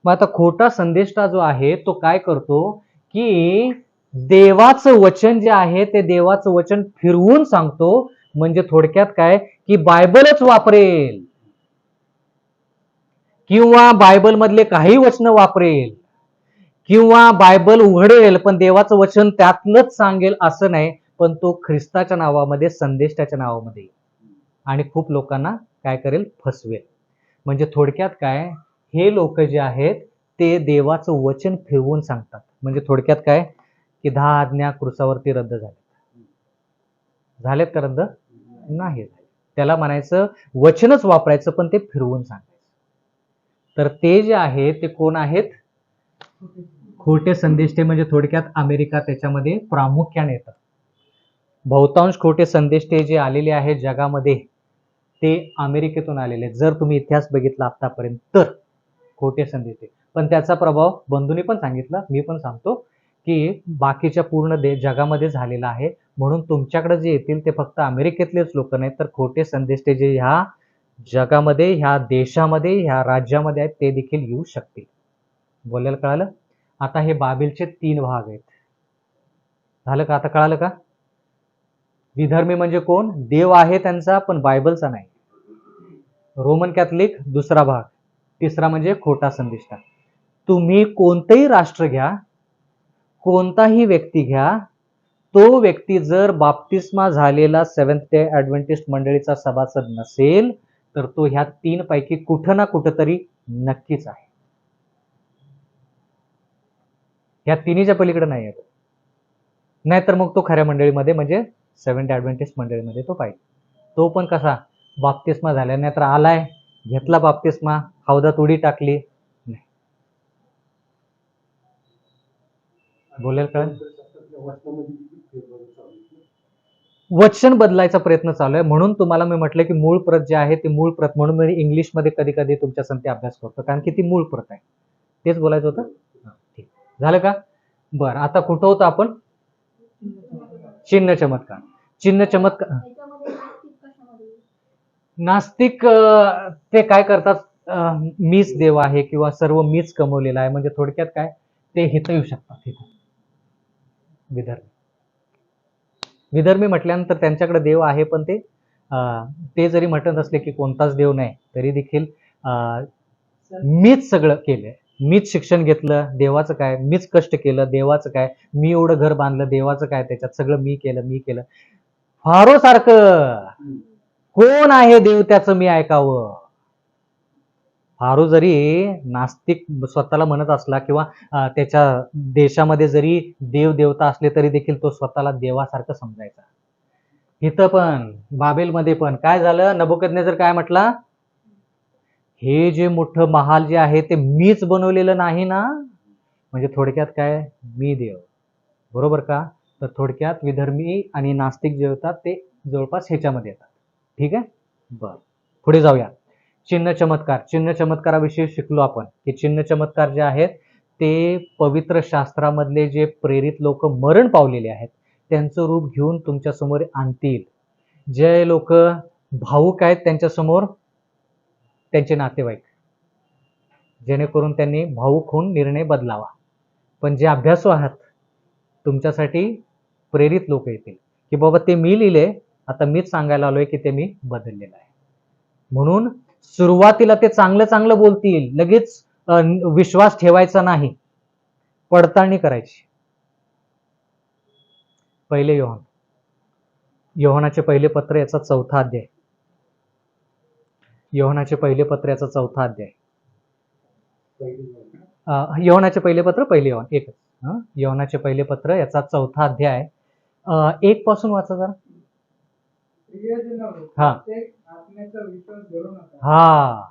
मग आता खोटा संदेष्टा जो आहे तो काय करतो की देवाचं वचन जे आहे ते देवाचं वचन फिरवून सांगतो. म्हणजे थोडक्यात काय की बायबलच वापरेल किंवा बायबल मधले काही वचन वापरेल किंवा बायबल उघडेल पण देवाचं वचन त्यातलंच सांगेल असं नाही. पण तो ख्रिस्ताच्या नावामध्ये, संदेष्टाच्या नावामध्ये आणि खूप लोकांना काय करेल? फसवेल. म्हणजे थोडक्यात काय, हे लोक जे आहेत ते देवाचं वचन फिरवून सांगतात. म्हणजे थोडक्यात काय की 10 आज्ञा क्रूसावरती रद्द झालेत का रद्द? नाही. त्याला म्हणायचं वचनच वापरायचं पण ते फिरवून सांगायचं. तर ते जे आहे ते कोण आहेत? खोटे संदेष्टे. म्हणजे थोडक्यात अमेरिका त्याच्यामध्ये प्रामुख्याने येतात. बहुतांश खोटे संदेष्टे जे आलेले आहेत जगामध्ये ते अमेरिकेतून आलेले. जर तुम्ही इतिहास बघितला आतापर्यंत तर खोटे संदेष्टे. पण त्याचा प्रभाव बंधूंनी पण सांगितला, मी पण सांगतो की बाकीच्या पूर्ण जगामध्ये झालेला आहे. म्हणून तुमच्याकडे जे येतील ते फक्त अमेरिकेतलेच लोक नाहीत, तर खोटे संदेष्टे जे ह्या जगामध्ये, ह्या देशामध्ये, ह्या राज्यामध्ये आहेत ते देखील येऊ शकतील. बोलायला कळालं? आता हे बाबेलचे 3 भाग आहेत. झालं का? आता कळालं का? विधर्मी म्हणजे कोण? देव आहे त्यांचा पण बायबलचा नाही. रोमन कॅथलिक दुसरा भाग. तिसरा म्हणजे खोटा संदेष्टा. तुम्ही कोणतंही राष्ट्र घ्या, कोणताही व्यक्ती घ्या, तो व्यक्ती जर बाप्तिस्मा झालेला सेव्हन्थ डे ॲडव्हेंटिस्ट मंडळीचा सभासद नसेल तर तो ह्या 3 पैकी कुठं ना कुठं तरी नक्कीच आहे. ह्या 3च्या पलीकडे नाही आहे. नाहीतर मग तो खऱ्या मंडळीमध्ये म्हणजे सेव्हन्थ डे ॲडव्हेंटिस्ट मंडळीमध्ये तो पाहिजे. तो पण कसा? बाप्तिस्मा झाल्या, नाहीतर आलाय, घेतला बाप्तिस्मा, हौदात उडी टाकली. नाही. बोलायला कळलं? वचन बदलायचा प्रयत्न चालू आहे. म्हणून तुम्हाला मी म्हटलं की मूळ प्रत जे आहे ते मूळ प्रत, म्हणून मी इंग्लिशमध्ये कधी कधी तुमच्या संगती अभ्यास करतो कारण की ती मूळ प्रत आहे. तेच बोलायचं होतं. ठीक झालं का? बरं, आता कुठं होतं आपण? चिन्ह चमत्कार. चिन्ह चमत्कार. नास्तिक ते काय करतात? मीच देव आहे किंवा सर्व मीच कमवलेला आहे. म्हणजे थोडक्यात काय, ते हित येऊ शकतात. विधर्मी म्हटल्यानंतर त्यांच्याकडे देव आहे पण ते जरी म्हणत असले की कोणताच देव नाही तरी देखील मीच सगळं केलंय, मीच शिक्षण घेतलं, देवाचं काय, मीच कष्ट केलं, देवाचं काय, मी एवढं घर बांधलं, देवाचं काय, त्याच्यात सगळं मी केलं. फारो सारखं कोण आहे देव त्याचं मी ऐकावं? फारो जरी नास्तिक स्वतःला म्हणत असला किंवा त्याच्या देशामध्ये जरी देव देवता असले तरी देखील तो स्वतःला देवासारखं समजायचा. इथं पण बाबेलमध्ये पण काय झालं? नबुकदनेझर काय म्हटला? हे जे मोठं महाल जे आहे ते मीच बनवलेलं नाही ना, म्हणजे थोडक्यात काय, मी देव. बरोबर का? तर थोडक्यात विधर्मी आणि नास्तिक जे होतात ते जवळपास ह्याच्यामध्ये येतात. ठीक आहे. बर, पुढे जाऊया. चिन्ह चमत्कार. चिन्ह चमत्काराविषयी शिकलो आपण की चिन्ह चमत्कार जे आहेत ते पवित्र शास्त्रामधले जे प्रेरित लोक मरण पावलेले आहेत त्यांचं रूप घेऊन तुमच्या समोर आणतील. जे लोक भावुक आहेत त्यांच्यासमोर त्यांचे नातेवाईक, जेणेकरून त्यांनी भावुक होऊन निर्णय बदलावा. पण जे अभ्यासू आहात तुमच्यासाठी प्रेरित लोक येतील की बाबा ते मी लिहिले, आता मीच सांगायला आलोय की ते मी बदललेलं आहे. म्हणून सुरुवातीला ते चांगलं चांगलं बोलतील, लगेच विश्वास ठेवायचा नाही, पडताळणी करायची. पहिले योहान, योहानाचे पहिले पत्र याचा 4था अध्याय. योहानाचे पहिले पत्र याचा 4था अध्याय. योहानाचे पहिले पत्र पहिले योहान एकच. योहानाचे पहिले पत्र याचा 4था अध्याय 1 पासून वाचा जरा. हा
आत्म्याचा विश्वास धरू नका,
हा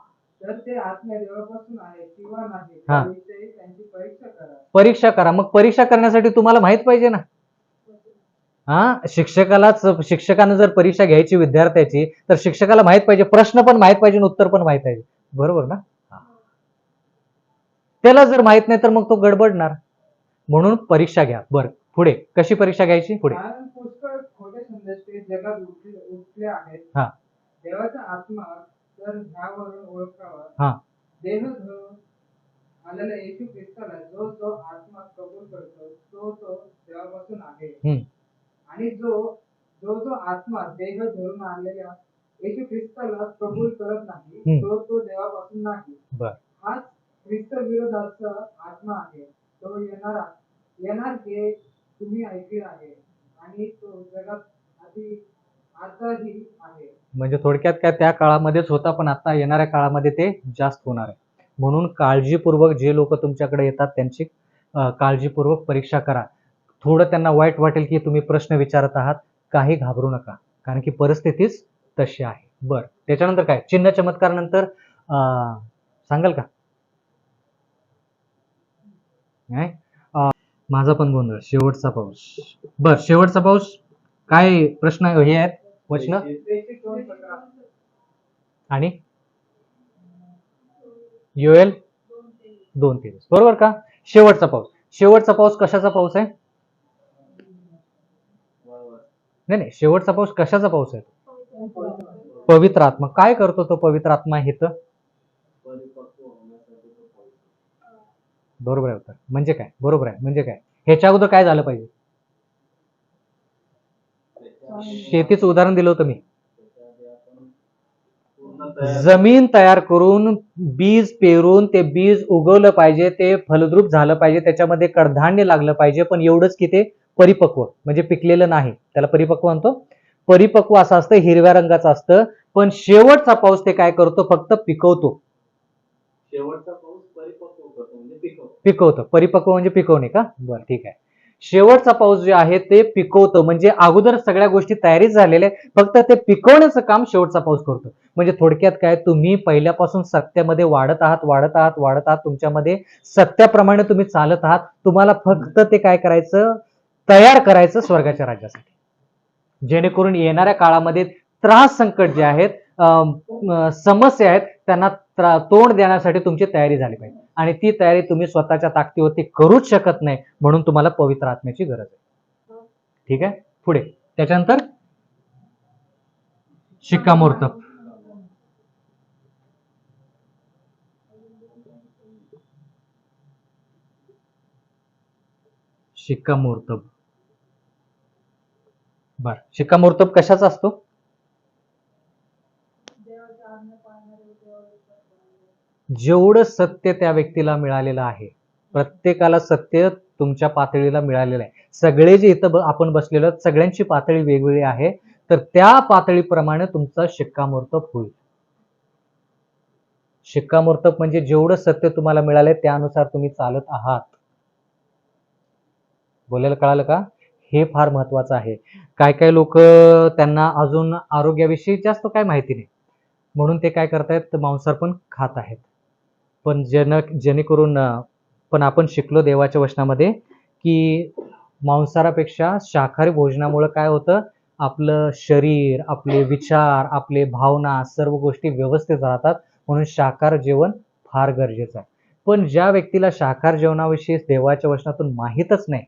तर ते आत्म्या देवापासून आहे किंवा नाही
हा.
त्याविषयी त्यांची परीक्षा करा.
परीक्षा करा. मग परीक्षा करण्यासाठी तुम्हाला माहित पाहिजे ना. शिक्षकानं जर परीक्षा घ्यायची विद्यार्थ्याची तर शिक्षकाला माहित पाहिजे, प्रश्न पण माहित पाहिजे, उत्तर पण माहित पाहिजे. बरोबर ना. त्याला जर माहित नाही तर मग तो गडबडणार. म्हणून परीक्षा घ्या. बरं, पुढे कशी परीक्षा घ्यायची? पुढे
कारण पुष्कळ खोटे संदेश जगात उठले आहेत.
हा.
देवाचा आत्मा तर ह्यावरून ओळखावा.
हा.
देह धरून आलेला येशू ख्रिस्ताला जो जो आत्मा कबूल करतो तो देवापासून आहे. आणि जो आत्मा देह धरून आलेल्या येशू ख्रिस्ताला कबूल करत नाही तो देवापासून नाही. हाच ख्रिस्त विरोधाचा आत्मा आहे. तो येणार हे तुम्ही ऐकले आहे आणि तो जगात आताही आहे. म्हणजे थोडक्यात काय, त्या काळामध्येच होता पण आता येणाऱ्या काळामध्ये ते जास्त होणार आहे. म्हणून काळजीपूर्वक जे लोक तुमच्याकडे येतात त्यांची काळजीपूर्वक परीक्षा करा. थोडं त्यांना वाईट वाटेल की तुम्ही प्रश्न विचारत आहात, काही घाबरू नका, कारण की परिस्थितीच तशी आहे. बरं, त्याच्यानंतर काय? चिन्ह चमत्कार नंतर सांगाल का? नाही. माझा पण गोंधळ. शेवटचा पाऊस. बर, शेवटचा पाऊस काय प्रश्न हे आहेत वचन आणि योएल 2:3. बरोबर का? शेवटचा पाऊस. शेवटचा पाऊस कशाचा पाऊस आहे? नाही, शेवटचा पाऊस कशाचा पाऊस आहे? पवित्र आत्मा. काय करतो तो पवित्र आत्मा? हे तर बरोबर आहे उत्तर. म्हणजे काय? बरोबर आहे. म्हणजे काय? ह्याच्या अगोदर काय झालं पाहिजे? शेतीचं उदाहरण दिलं होतं मी. जमीन तयार करून बीज पेरून ते बीज उगवलं पाहिजे, ते फलद्रूप झालं पाहिजे, त्याच्यामध्ये कडधान्य लागलं पाहिजे. पण एवढंच की ते परिपक्व म्हणजे पिकलेलं नाही, त्याला परिपक्व म्हणतो. परिपक्व असं असतं, हिरव्या रंगाचं असतं. पण शेवटचा पाऊस ते काय करतो? फक्त पिकवतो. शेवटचा पाऊस परिपक्व करतो म्हणजे पिकवतो. परिपक्व म्हणजे पिकवणे का? बरं, ठीक आहे. शेवटचा पाऊस जे आहे ते पिकवतो, म्हणजे अगोदर सगळ्या गोष्टी तयारीच झालेल्या, फक्त ते पिकवण्याचं काम शेवटचा पाऊस करतो. म्हणजे थोडक्यात काय, तुम्ही पहिल्यापासून सत्यामध्ये वाढत आहात. तुमच्यामध्ये सत्याप्रमाणे तुम्ही चालत आहात. तुम्हाला फक्त ते काय करायचं? तयार करायचं स्वर्गाच्या राज्यासाठी, जेणेकरून येणाऱ्या काळामध्ये त्रास संकट जे आहेत, समस्या आहेत, त्यांना तोंड देण्यासाठी तुमची तयारी झाली पाहिजे. आणि ती तयारी तुम्ही स्वतःच्या ताकदीवरती करूच शकत नाही, म्हणून तुम्हाला पवित्र आत्म्याची गरज आहे. ठीक आहे. पुढे त्याच्यानंतर शिक्कामोर्तब. शिक्कामोर्तब. बर, शिक्कामोर्तब कशाचा असतो? जेवढं सत्य त्या व्यक्तीला मिळालेलं आहे, प्रत्येकाला सत्य तुमच्या पातळीला मिळालेलं आहे. सगळे जे इथं आपण बसलेलो आहोत सगळ्यांची पातळी वेगवेगळी आहे, तर त्या पातळीप्रमाणे तुमचा शिक्कामोर्तब होईल. शिक्कामोर्तब म्हणजे जेवढं सत्य तुम्हाला मिळालंय त्यानुसार तुम्ही चालत आहात. बोलायला कळालं का? हे फार महत्वाचं आहे. काय काय लोक त्यांना अजून आरोग्याविषयी जास्त काय माहिती नाही, म्हणून ते काय करतायत? मांसाहार पण खात आहेत. पण जेणेकरून
पण आपण शिकलो देवाच्या वचनामध्ये की मांसाहारापेक्षा शाकाहारी भोजनामुळे काय होतं, आपलं शरीर, आपले विचार, आपले भावना सर्व गोष्टी व्यवस्थित राहतात. म्हणून शाकाहार जेवण फार गरजेचं आहे. पण ज्या व्यक्तीला शाकाहार जेवणाविषयी देवाच्या वचनातून माहीतच नाही,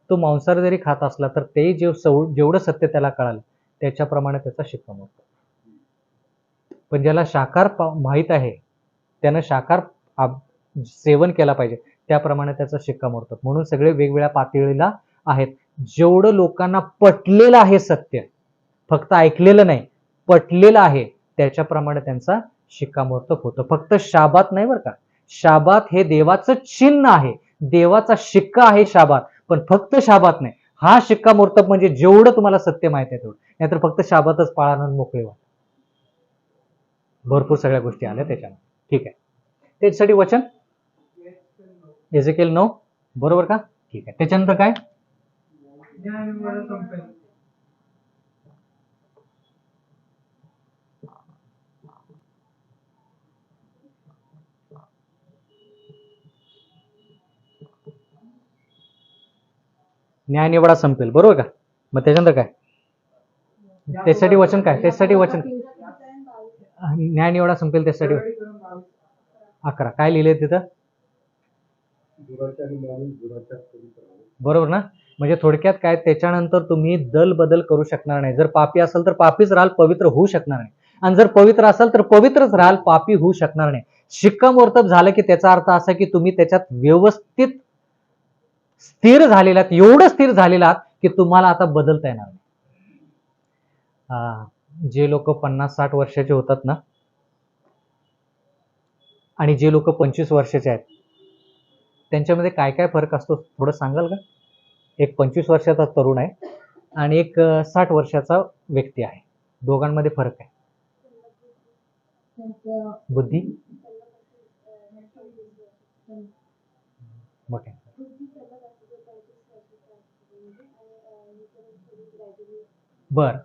तो मांसाहार जरी खात असला तर ते जेवढं सत्य त्याला कळालं त्याच्याप्रमाणे त्याचा शिक्कामोर्तब. पण ज्याला शाकाहार माहीत आहे त्यानं शाकाहार सेवन केला पाहिजे, त्याप्रमाणे त्याचा शिक्कामोर्तब. म्हणून सगळे वेगवेगळ्या पातळीला आहेत. जेवढं लोकांना पटलेलं आहे सत्य, फक्त ऐकलेलं नाही, पटलेलं आहे, त्याच्याप्रमाणे त्यांचा शिक्कामोर्तब होतं. फक्त शाबात नाही बरं का. शाबात हे देवाचं चिन्ह आहे, देवाचा शिक्का आहे शाबात, पण फक्त शाबात नाही. हा शिक्कामोर्तब म्हणजे जेवढं तुम्हाला सत्य माहित आहे तेवढं, नाहीतर फक्त शाबातच पाळणं मोकळे व्हा. भरपूर सगळ्या गोष्टी आल्या त्याच्यामध्ये. ठीक आहे, त्याच्यासाठी वचन एजेकिएल 9, बरोबर का? ठीक आहे. त्याच्यानंतर काय? न्यायनिवाडा संपेल, बरोबर का? मग त्याच्यानंतर काय? त्यासाठी वचन काय? त्यासाठी वचन न्यायनिवाडा संपेल त्यासाठी 11 काय लिहिले तिथं? बरोबर ना? म्हणजे थोडक्यात काय, त्याच्यानंतर तुम्ही दल बदल करू शकणार नाही. जर पापी असाल तर पापीच राहाल, पवित्र होऊ शकणार नाही. आणि जर पवित्र असाल तर पवित्रच राहाल, पापी होऊ शकणार नाही. शिक्कामोर्तब झालं की त्याचा अर्थ असा की तुम्ही त्याच्यात व्यवस्थित स्थिर झालेलात, एवढं स्थिर झालेलात की तुम्हाला आता बदलता येणार नाही. जे लोक 50-60 वर्षाचे होतात ना, आणि जे लोक 25 वर्षाचे आहेत, त्यांच्यामध्ये काय काय फरक असतो थोडं सांगाल का? एक 25 वर्षाचा तरुण आहे आणि एक 60 वर्षाचा व्यक्ती आहे, दोघांमध्ये फरक आहे. बुद्धी मोठे. बर,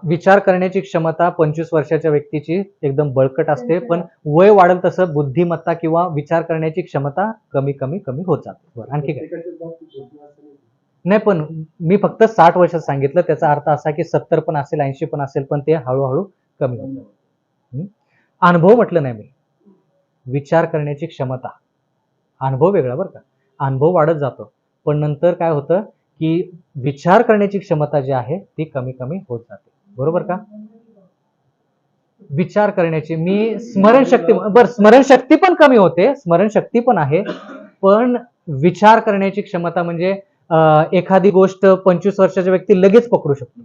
विचार करण्याची क्षमता 25 वर्षाच्या व्यक्तीची एकदम बळकट असते, पण वय वाढेल तसं बुद्धिमत्ता किंवा विचार करण्याची क्षमता कमी कमी कमी होत जाते. बरं, आणखी काय? नाही, पण मी फक्त 60 वर्षात सांगितलं, त्याचा अर्थ असा की 70 पण असेल, 80 पण असेल, पण ते हळूहळू कमी होतं. अनुभव म्हटलं नाही मी, विचार करण्याची क्षमता. अनुभव वेगळा बरं का, अनुभव वाढत जातो, पण नंतर काय होतं की विचार करण्याची क्षमता जी आहे ती कमी कमी होत जाते. बरोबर का? विचार करण्याची, मी स्मरणशक्ती, बरं स्मरणशक्ती पण कमी होते, स्मरणशक्ती पण आहे, पण विचार करण्याची क्षमता म्हणजे एखादी गोष्ट 25 वर्षाच्या व्यक्ती लगेच पकडू शकतो,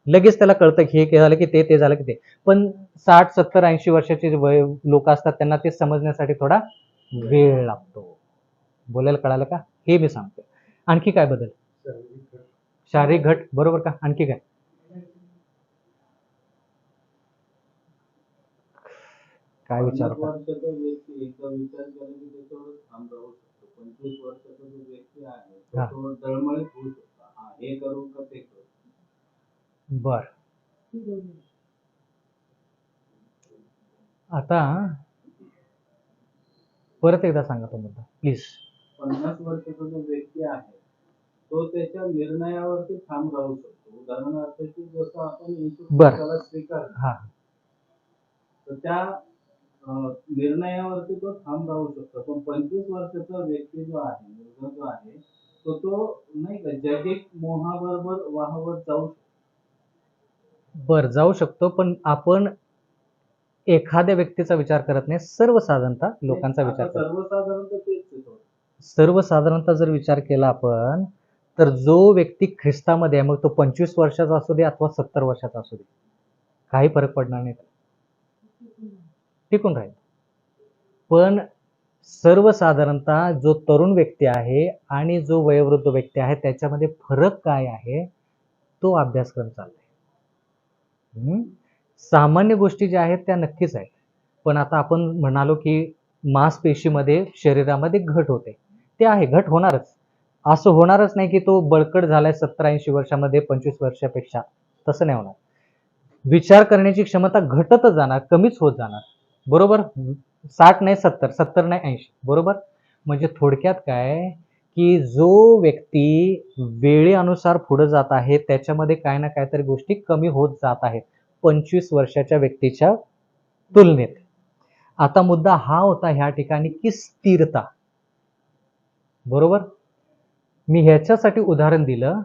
लगेच त्याला कळतं की हे झालं की ते झालं की ते. पण 60, 70, 80 वर्षाचे लोक असतात, त्यांना ते समजण्यासाठी थोडा वेळ लागतो. बोलायला कळालं का? हे मी सांगतो. आणखी काय बदल? शारीरिक घट, बरोबर का? आणखी काय? काय विचार?
50 वर्षाचा व्यक्ती एकदा विचार केला की त्याच्यावर ठाम राहू शकतो. 25 वर्षाचा जो व्यक्ती आहे तो तळमळीत होऊ शकतो, हा हे करू का ते करू.
बर, आता परत एकदा सांगा तो मुद्दा प्लीज.
50 वर्षाचा जो व्यक्ती आहे तो त्याच्या निर्णयावरती ठाम राहू शकतो. उदाहरणार्थ की जसं आपण येशू ख्रिस्ताला स्वीकारलं,
हा,
तर त्या निर्णयावरती तो ठाम राहू शकतो. पण 25 वर्षाचा व्यक्ती जो आहे, मुलगा जो आहे, तो नाही का जैविक मोहाबरोबर वाहवत जाऊ शकतो.
बर, जाऊ शकतो, पण आपण एखाद्या व्यक्तीचा विचार करत नाही, सर्वसाधारणतः लोकांचा विचार करतो.
सर्वसाधारणतः तेच आहे.
सर्वसाधारणतः जर विचार केला आपण, तर जो व्यक्ती ख्रिस्तामध्ये आहे, मग तो 25 वर्षाचा असू दे अथवा 70 वर्षाचा असू दे, काही फरक पडणार नाही, टिकून राहील. पण सर्वसाधारणतः जो तरुण व्यक्ती आहे आणि जो वयोवृद्ध व्यक्ती आहे त्याच्यामध्ये फरक काय आहे तो अभ्यासक्रम चाललाय. सामान्य गोष्टी ज्या आहेत त्या नक्कीच आहेत, पण आता आपण म्हणालो की मांसपेशीमध्ये शरीरामध्ये घट होते, ते आहे, घट होणारच. असं होणारच नाही की तो बळकट झालाय 70-80 वर्षामध्ये 25 वर्षापेक्षा, तसं नाही होणार. विचार करण्याची क्षमता घटतच जाणार, कमीच होत जाणार. बरोबर, 60 नाही 70, 70 नाही 80, बरोबर. म्हणजे थोडक्यात काय की जो व्यक्ती वेळेनुसार पुढे जात आहे त्याच्यामध्ये काय ना काहीतरी गोष्टी कमी होत जात आहेत 25 वर्षाच्या व्यक्तीच्या तुलनेत. आता मुद्दा हा होता ह्या ठिकाणी की स्थिरता. बरोबर. मी ह्याच्यासाठी उदाहरण दिलं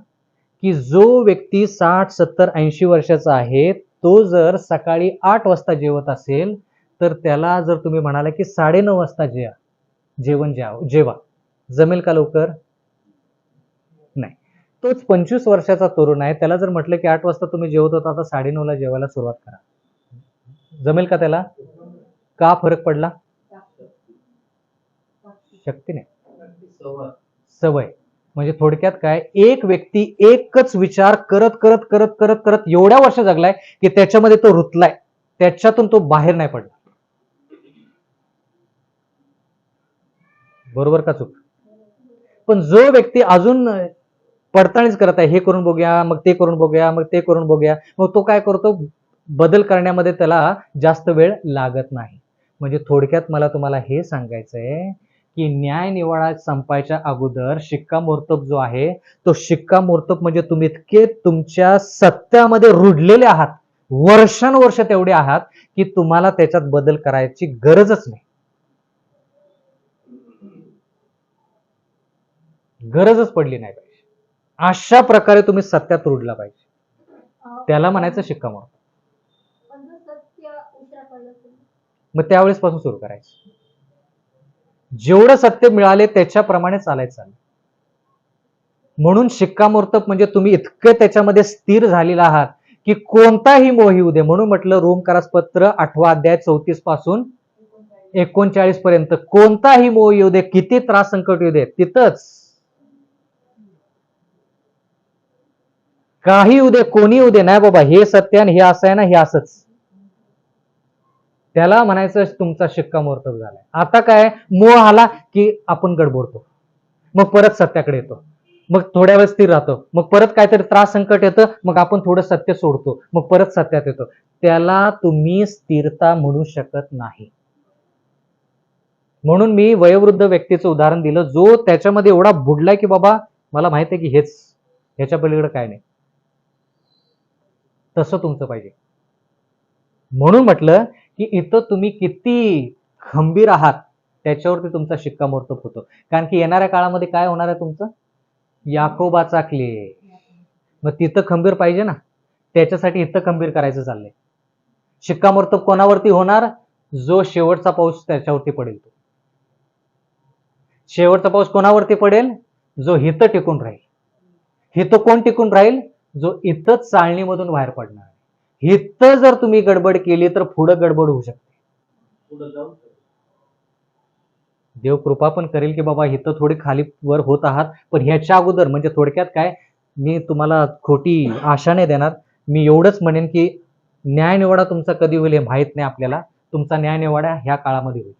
की जो व्यक्ती 60, 70, 80 वर्षाचा आहे तो जर सकाळी 8 वाजता जेवत असेल तर त्याला जर तुम्ही म्हणाला की 9:30 वाजता जेवा जमेल का लवकर? नाही. तोच 25 वर्षाचा तरुण आहे त्याला जर म्हटलं की 8 वाजता तुम्ही जेवत होता आता 9:30 ला जेवायला सुरुवात करा, जमेल का त्याला? का फरक पडला? शक्ती नाही, सवय. म्हणजे थोडक्यात काय एक व्यक्ती एकच विचार करत करत करत करत करत एवढ्या वर्ष जगलाय की त्याच्यामध्ये तो रुतलाय, त्याच्यातून तो बाहेर नाही पडला. बरोबर का चूक? पण जो व्यक्ती अजून पडताळीच करत आहे हे करून बघूया मग ते करून बघूया मग ते करून बघूया मग तो काय करतो बदल करण्यामध्ये त्याला जास्त वेळ लागत नाही. म्हणजे थोडक्यात मला तुम्हाला हे सांगायचं आहे की न्याय निवाडा संपायच्या अगोदर शिक्कामोर्तब जो आहे तो शिक्कामोर्तब म्हणजे तुम्ही इतके तुमच्या सत्यामध्ये रुजलेले आहात वर्षानुवर्ष तेवढे आहात की तुम्हाला त्याच्यात बदल करायची गरजच नाही. गरजच पडली नाही पाहिजे. अशा प्रकारे तुम्ही सत्यात रुजला पाहिजे. त्याला म्हणायचं शिक्कामोर्तब.
पण जर सत्य उशिरा कळलं तर
मग त्यावेळेस पासून सुरू करायचं. जेवढं सत्य मिळाले त्याच्याप्रमाणे चालायचं. म्हणून शिक्कामोर्तब म्हणजे तुम्ही इतके त्याच्यामध्ये स्थिर झालेला आहात की कोणताही मोह येऊ दे. म्हणून म्हटलं रोमकारास पत्र 8 अध्याय 34 पासून 39 पर्यंत कोणताही मोह येऊ दे किती त्रास संकट येऊ दे तिथंच काही येऊ दे कोणी येऊ दे नाही बाबा हे सत्य आणि हे असं आहे ना हे असंच. त्याला म्हणायचं तुमचा शिक्कामोर्तब झालाय. आता काय मोह आला की आपण गडबडतो मग परत सत्याकडे येतो मग थोड्या वेळ स्थिर राहतो मग परत काहीतरी त्रास संकट येतं मग आपण थोडं सत्य सोडतो मग परत सत्यात येतो. त्याला तुम्ही स्थिरता म्हणू शकत नाही. म्हणून मी वयोवृद्ध व्यक्तीचं उदाहरण दिलं जो त्याच्यामध्ये एवढा बुडलाय की बाबा मला माहित आहे की हेच ह्याच्या पलीकडे काय नाही. तसं तुमचं पाहिजे. म्हणून म्हटलं की इथं तुम्ही किती खंबीर आहात त्याच्यावरती तुमचा शिक्कामोर्तब होतो. कारण की येणाऱ्या काळामध्ये काय होणार आहे तुमचं याकोबाचा क्लेश. मग तिथं खंबीर पाहिजे ना त्याच्यासाठी इथं खंबीर करायचं चाललंय. शिक्कामोर्तब कोणावरती होणार? जो शेवटचा पाऊस त्याच्यावरती पडेल. तो शेवटचा पाऊस कोणावरती पडेल? जो हिथं टिकून राहील. हिथं कोण टिकून राहील? जो इथं चाळणीमधून बाहेर पडणार. इथं जर तुम्ही गडबड केली तर पुढं गडबड होऊ शकते.
पुढे जाऊ शकतो.
देव कृपा पण करेल की बाबा इथं थोडी खाली वर होत आहात पण ह्याच्या अगोदर म्हणजे थोडक्यात काय मी तुम्हाला खोटी आशा नाही देणार. मी एवढंच म्हणेन की न्याय निवाडा तुमचा कधी होईल हे माहित नाही आपल्याला. तुमचा न्याय निवाडा ह्या काळामध्ये होईल.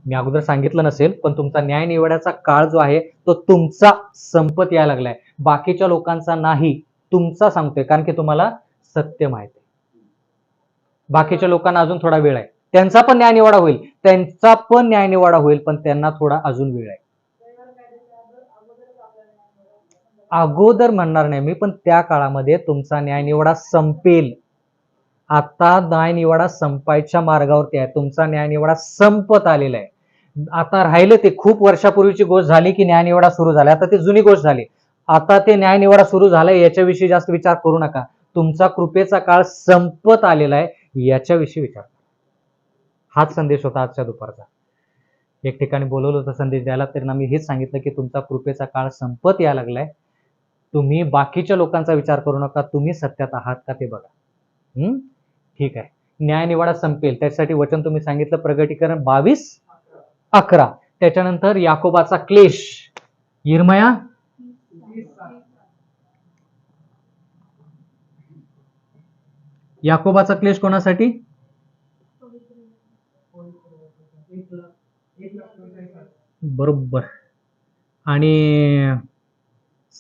मी अगोदर सांगितलं नसेल पण तुमचा न्याय निवाड्याचा काळ जो आहे तो तुमचा संपत यायला लागलाय. बाकीच्या लोकांचा नाही तुमचा सांगतोय कारण की तुम्हाला सत्य माहित आहे. बाकीच्या लोकांना अजून थोडा वेळ आहे. त्यांचा पण न्याय निवाडा होईल. त्यांचा पण न्याय निवाडा होईल पण त्यांना थोडा अजून वेळ आहे. अगोदर म्हणणार नाही मी पण त्या काळामध्ये तुमचा न्याय निवाडा संपेल. आता न्याय निवाडा संपायच्या मार्गावरती आहे. तुमचा न्याय निवाडा संपत आलेला आहे. आता राहिलं ते खूप वर्षापूर्वीची गोष्ट झाली की न्याय निवाडा सुरू झाला. आता ते जुनी गोष्ट झाली. आता ते न्याय निवाडा सुरू झालाय याच्याविषयी जास्त विचार करू नका. तुमचा कृपेचा काळ संपत आलेला आहे याच्याविषयी विचार. हाच संदेश होता आजच्या दुपारचा. एक ठिकाणी बोलवलं होतं संदेश द्यायला त्यांना मी हेच सांगितलं की तुमचा कृपेचा काळ संपत यायला लागलाय. तुम्ही बाकीच्या लोकांचा विचार करू नका. तुम्ही सत्यात आहात का ते बघा. ठीक आहे. न्याय निवाडा संपेल त्याच्यासाठी वचन तुम्ही सांगितलं प्रगटीकरण 22:11. त्याच्यानंतर याकोबाचा क्लेश यिर्मया याकोबाचा क्लेश कोणासाठी? बरोबर. आणि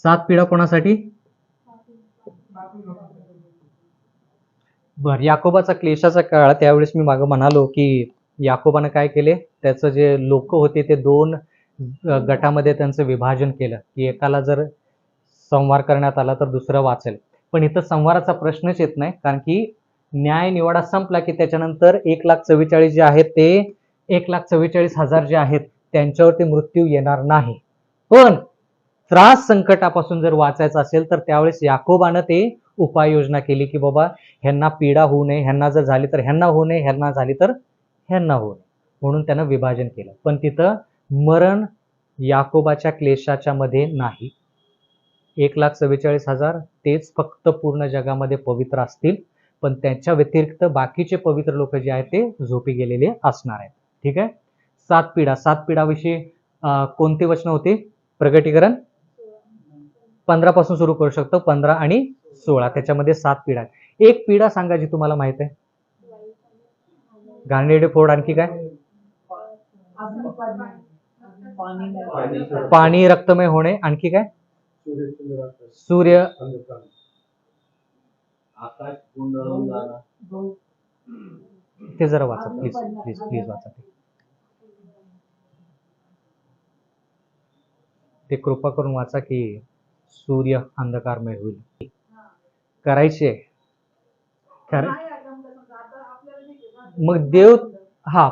7 पिढ्या कोणासाठी? बर. याकोबाचा क्लेशाचा काळ त्यावेळेस मी मागं म्हणालो की याकोबानं काय केले, त्याचं जे लोक होते ते दोन गटामध्ये त्यांचं विभाजन केलं, की एकाला जर संहार करण्यात आला तर दुसरं वाचेल. पण इथं संहाराचा प्रश्नच येत नाही, कारण की न्याय निवाडा संपला की त्याच्यानंतर 1,44,000 जे आहेत ते 1,44,000 जे आहेत त्यांच्यावरती मृत्यू येणार नाही. पण त्रास संकटापासून जर वाचायचं असेल तर त्यावेळेस याकोबानं ते उपाययोजना केली, की बाबा ह्यांना पीडा होऊ नये, ह्यांना जर झाली तर ह्यांना होऊ नये, ह्यांना झाली तर ह्यांना होऊ नये, म्हणून त्यानं विभाजन केलं. पण तिथं मरण याकोबाच्या क्लेशाच्या मध्ये नाही. 1,44,000 तेच फक्त पूर्ण जगामध्ये पवित्र असतील, पण त्यांच्या व्यतिरिक्त बाकीचे पवित्र लोक जे आहेत ते झोपी गेलेले असणार आहेत. ठीक आहे. 7 पिढाविषयी कोणती वचनं होती? प्रगटीकरण 15 पासून सुरू करू शकतो. 15 आणि 16 त्याच्यामध्ये 7 पिढा. एक पिढा सांगा जी तुम्हाला माहित आहे. घाणेरडे फोड. आणखी काय? पाणी रक्तमय होणे. आणखी काय? सूर्य
आकाश गुंडाळून जाणं.
ते जरा वाचा प्लीज प्लीज प्लीज वाचा ते कृपा करून वाचा, की सूर्य अंधकारमय होईल. करायचे मग देव हा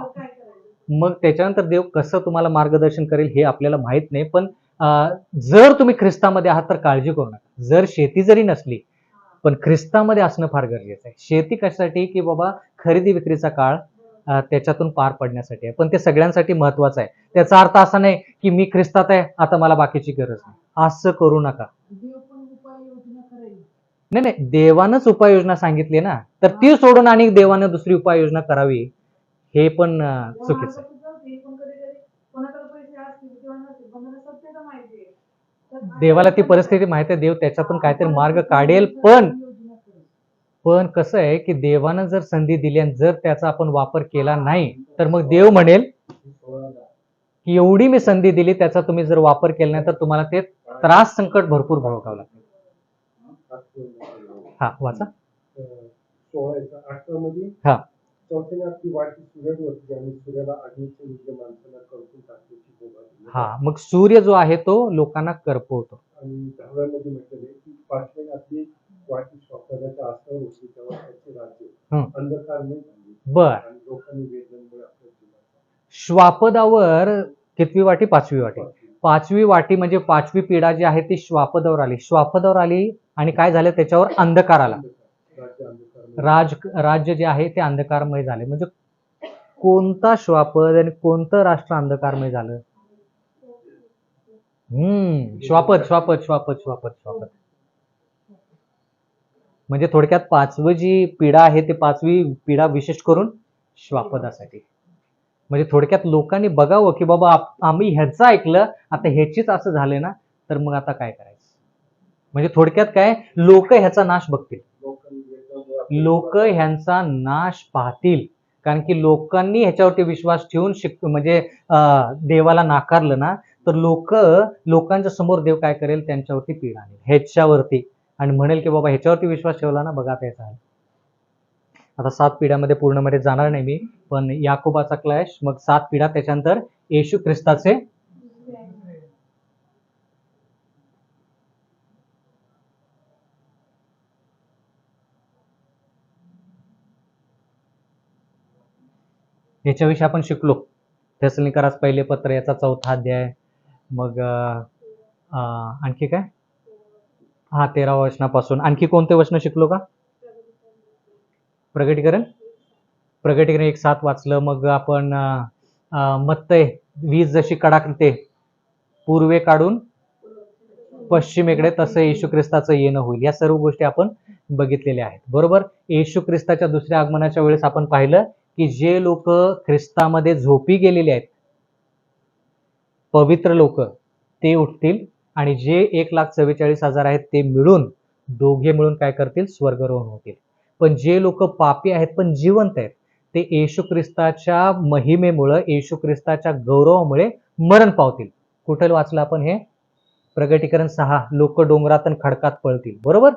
मग त्याच्यानंतर देव कसं तुम्हाला मार्गदर्शन करेल हे आपल्याला माहित नाही. पण जर तुम्ही ख्रिस्तामध्ये आहात तर काळजी करू नका. जर शेती जरी नसली पण ख्रिस्तामध्ये असणं फार गरजेचं आहे. शेती कशासाठी? की बाबा खरेदी विक्रीचा काळ त्याच्यातून पार पडण्यासाठी आहे. पण ते सगळ्यांसाठी महत्वाचं आहे. त्याचा अर्थ असा नाही की मी ख्रिस्तात आहे आता मला बाकीची गरज नाही, असं करू नका. नाही नाही, देवानंच उपाययोजना सांगितली ना, तर ती सोडून आणि देवानं दुसरी उपाययोजना करावी हे पण चुकीचं आहे. देवाला ती परिस्थिती माहिती आहे, देव त्याच्यातून काहीतरी मार्ग काढेल. पण कसं आहे की देवानं जर संधी दिली आणि जर त्याचा आपण वापर केला नाही तर मग देव म्हणेल की एवढी मी संधी दिली त्याचा तुम्ही जर वापर केला नाही तर तुम्हाला ते त्रास संकट भरपूर भोगावं लागेल. हा वाचा.
16:8 मध्ये
हा
चौथ्याने आपली वाटी सूर्यावरती आणि सूर्याला अग्नीचे युद्ध माणसाला करपून टाकण्याची मुभा दिली.
हा मग सूर्य जो आहे तो लोकांना करपवतो.
आणि 10व्या मध्ये म्हटलेले की 5व्या आपली वाटी स्वतःच्या आसनावर होती तेव्हा त्याचे राज्य अंधकारमय झाले.
बर.
आणि लोकांनी वेदनेमुळे आपल्या जीवाचा
श्वापदावर कितवी वाटी? 5वी वाटी. 5वी वाटी म्हणजे 5वी पिढा जी आहे ती श्वापदावर आली. श्वापदावर आली आणि काय झालं? त्याच्यावर अंधकार आला. राज्य जे आहे ते अंधकारमय झाले. म्हणजे कोणता श्वापद आणि कोणतं राष्ट्र अंधकारमय झालं? श्वापद श्वापद श्वापद श्वापद श्वापद. म्हणजे थोडक्यात 5वी जी पिढा आहे ते 5वी पिढा विशेष करून श्वापदासाठी. म्हणजे थोडक्यात लोकांनी बघावं की बाबा आम्ही ह्याचं ऐकलं, आता ह्याचीच असं झालं ना, तर मग आता काय करायचं? म्हणजे थोडक्यात काय, लोक ह्याचा नाश बघतील, लोक ह्यांचा नाश पाहतील. कारण की लोकांनी ह्याच्यावरती विश्वास ठेवून म्हणजे देवाला नाकारलं ना, तर लोकांच्या समोर देव काय करेल? त्यांच्यावरती पीड आणेल ह्याच्यावरती आणि म्हणेल की बाबा ह्याच्यावरती विश्वास ठेवला ना, बघा आता याचा आहे. आता 7 पिढ्यामध्ये पूर्णमध्ये जाणार नाही मी, पण याकोबाचा क्लॅश, मग 7 पिढ्या, त्याच्यानंतर येशू ख्रिस्ताचे याच्याविषयी आपण शिकलो. थेसलोनिकरास पहिले पत्र याचा 4था अध्याय. मग आणखी काय? 13व्या वचनापासून आणखी कोणते वचन शिकलो का? प्रगटीकरण 1:7 वाचलं. मग आपण मत्तय 20 जशी कडाकते पूर्वे काढून पश्चिमेकडे तसं येशू ख्रिस्ताचं येणं होईल. या सर्व गोष्टी आपण बघितलेल्या आहेत. बरोबर. येशू ख्रिस्ताच्या दुसऱ्या आगमनाच्या वेळेस आपण पाहिलं की जे लोक ख्रिस्तामध्ये झोपी गेलेले आहेत, पवित्र लोक, ते उठतील आणि जे 1,44,000 आहेत ते मिळून दोघे मिळून काय करतील? स्वर्गारोहण होतील. पण जे लोक पापी आहेत पण जिवंत आहेत ते येशू ख्रिस्ताच्या महिमेमुळे, येशू ख्रिस्ताच्या गौरवामुळे मरण पावतील. कुठे वाचलं आपण हे? प्रगटीकरण 6. लोक डोंगरात आणि खडकात पळतील. बरोबर.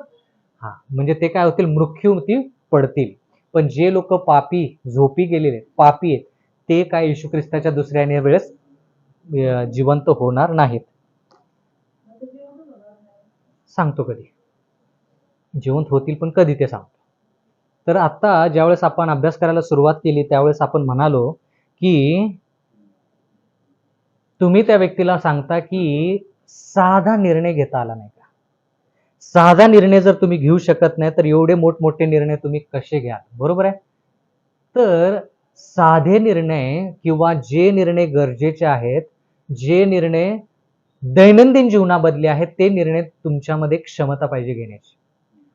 हा म्हणजे ते काय होतील? मृत्यूमुखी पडतील. पण जे लोक पापी झोपी गेलेले पापी आहेत ते काय येशू ख्रिस्ताच्या दुसऱ्या येण्या वेळेस जिवंत होणार नाहीत. सांगतो कधी जिवंत होतील, पण कधी ते सांगतो. तर आता ज्यावेळेस आपण अभ्यास करायला सुरुवात केली त्यावेळेस आपण म्हणालो की तुम्ही त्या व्यक्तीला सांगता की साधा निर्णय घेता आला नाही का. साधा निर्णय जर तुम्ही घेऊ शकत नाही तर एवढे मोठमोठे निर्णय तुम्ही कसे घ्याल, बरोबर आहे. तर साधे निर्णय किंवा जे निर्णय गरजेचे आहेत, जे निर्णय दैनंदिन जीवनाबदले आहेत, ते निर्णय तुमच्यामध्ये क्षमता पाहिजे घेण्याची.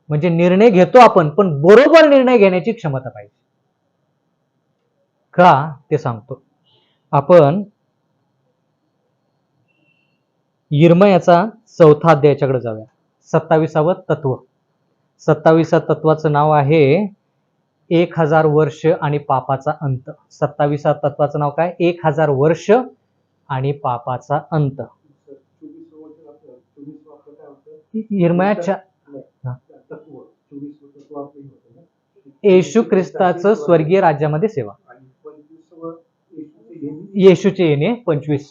म्हणजे निर्णय घेतो आपण, पण बरोबर निर्णय घेण्याची क्षमता पाहिजे. का ते सांगतो. आपण यिर्मयाचा 4था अध्यायाच्याकडे जाऊया. 27वे तत्व. 27व्या तत्वाचं नाव आहे 1000 वर्ष आणि पापाचा अंत. 27व्या तत्वाचं नाव काय? 1000 वर्ष आणि पापाचा अंत. यिर्मयाच्या येशू ख्रिस्ताचं स्वर्गीय राज्यामध्ये सेवा. येशूचे येणे 25.